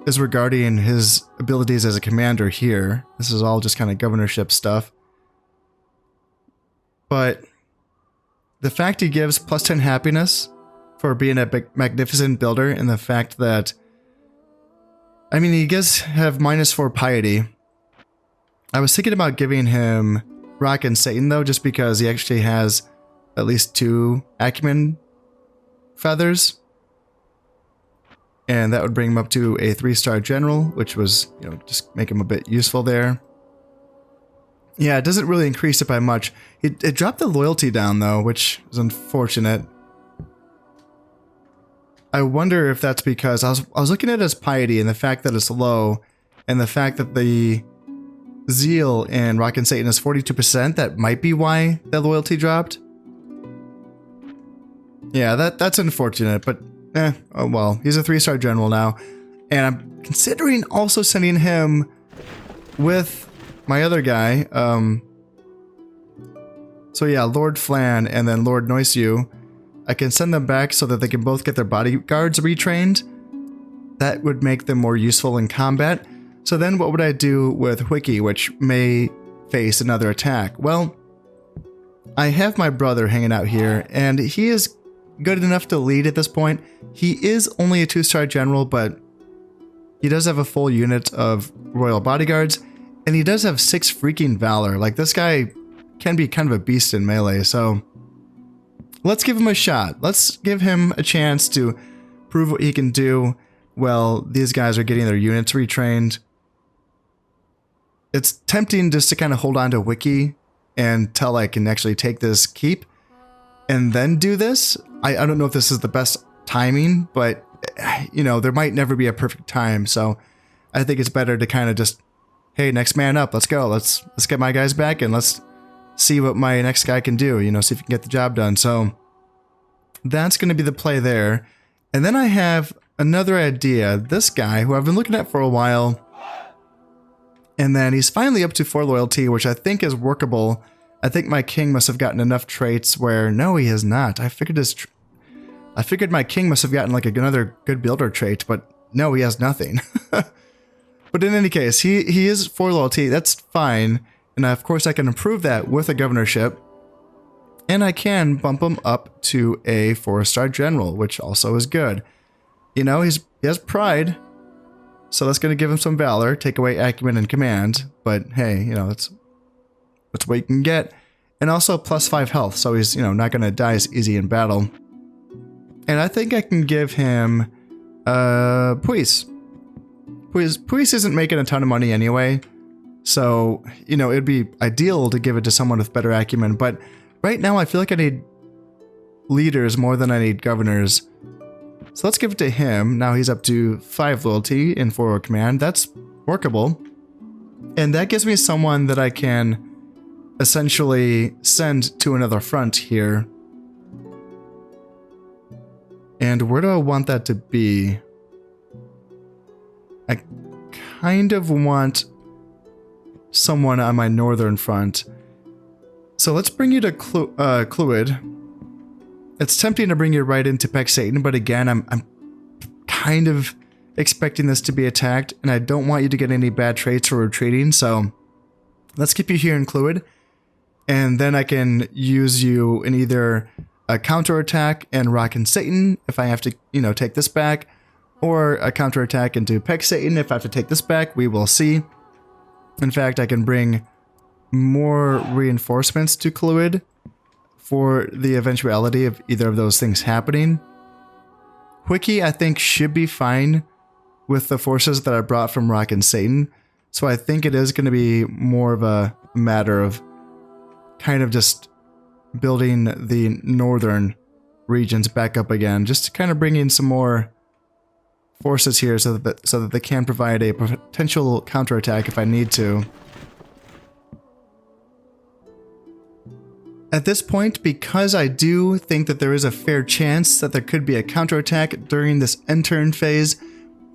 is regarding his abilities as a commander here. This is all just kind of governorship stuff. But the fact he gives +10 happiness for being a magnificent builder, and the fact that, I mean, he does have -4 piety. I was thinking about giving him Rock and Satan, though, just because he actually has at least 2 acumen feathers. And that would bring him up to a 3-star general, which was, you know, just make him a bit useful there. Yeah, it doesn't really increase it by much. It dropped the loyalty down, though, which is unfortunate. I wonder if that's because I was looking at his piety and the fact that it's low, and the fact that the zeal in Rock and Satan is 42%. That might be why the loyalty dropped. Yeah, that's unfortunate, but oh well. He's a 3-star general now, and I'm considering also sending him with my other guy. So yeah, Lord Flan and then Lord Noisiu. I can send them back so that they can both get their bodyguards retrained. That would make them more useful in combat. So then what would I do with Hwicce, which may face another attack? Well, I have my brother hanging out here, and he is good enough to lead at this point. He is only a 2-star general, but he does have a full unit of royal bodyguards, and he does have 6 freaking valor. Like, this guy can be kind of a beast in melee, so let's give him a shot. Let's give him a chance to prove what he can do while these guys are getting their units retrained. It's tempting just to kind of hold on to Wiki until I can actually take this keep and then do this. I don't know if this is the best timing, but, you know, there might never be a perfect time, so I think it's better to kind of just, hey, next man up, let's go. Let's get my guys back, and let's see what my next guy can do, you know, see if he can get the job done. So that's going to be the play there. And then I have another idea. This guy, who I've been looking at for a while, and then he's finally up to 4 loyalty, which I think is workable. I think my king must have gotten enough traits where, no, he has not. I figured my king must have gotten like another good builder trait, but no, he has nothing. But in any case, he is 4 loyalty. That's fine. And of course, I can improve that with a governorship. And I can bump him up to a 4-star general, which also is good. You know, he has pride. So that's going to give him some valor, take away acumen and command. But hey, you know, that's what you can get. And also +5 health, so he's, you know, not going to die as easy in battle. And I think I can give him Puis. Puis isn't making a ton of money anyway, so, you know, it'd be ideal to give it to someone with better acumen, but right now I feel like I need leaders more than I need governors. So let's give it to him. Now he's up to 5 loyalty and 4 command. That's workable. And that gives me someone that I can essentially send to another front here. And where do I want that to be? I kind of want someone on my northern front. So let's bring you to Hwicce. It's tempting to bring you right into Satan, but again, I'm kind of expecting this to be attacked, and I don't want you to get any bad traits for retreating, so let's keep you here in Hwicce, and then I can use you in either a counterattack and rock in Satan if I have to, you know, take this back, or a counterattack into Satan if I have to take this back. We will see. In fact, I can bring more reinforcements to Hwicce for the eventuality of either of those things happening. Wiki, I think, should be fine with the forces that I brought from Rock and Satan, so I think it is going to be more of a matter of kind of just building the northern regions back up again, just to kind of bring in some more forces here so that they can provide a potential counterattack if I need to. At this point, because I do think that there is a fair chance that there could be a counterattack during this end turn phase,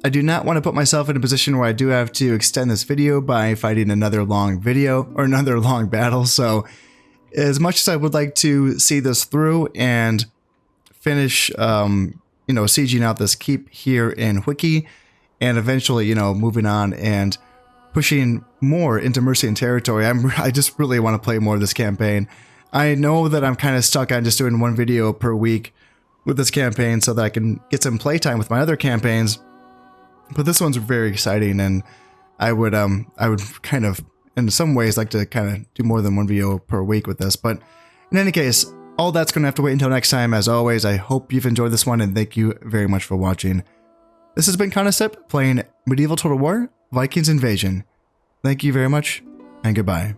I do not want to put myself in a position where I do have to extend this video by fighting another long video or another long battle. So as much as I would like to see this through and finish, you know, sieging out this keep here in Hwicce, and eventually, you know, moving on and pushing more into Mercian territory, I just really want to play more of this campaign. I know that I'm kind of stuck on just doing 1 video per week with this campaign so that I can get some playtime with my other campaigns, but this one's very exciting, and I would kind of, in some ways, like to kind of do more than 1 video per week with this. But in any case, all that's going to have to wait until next time. As always, I hope you've enjoyed this one, and thank you very much for watching. This has been Constep playing Medieval Total War Vikings Invasion. Thank you very much, and goodbye.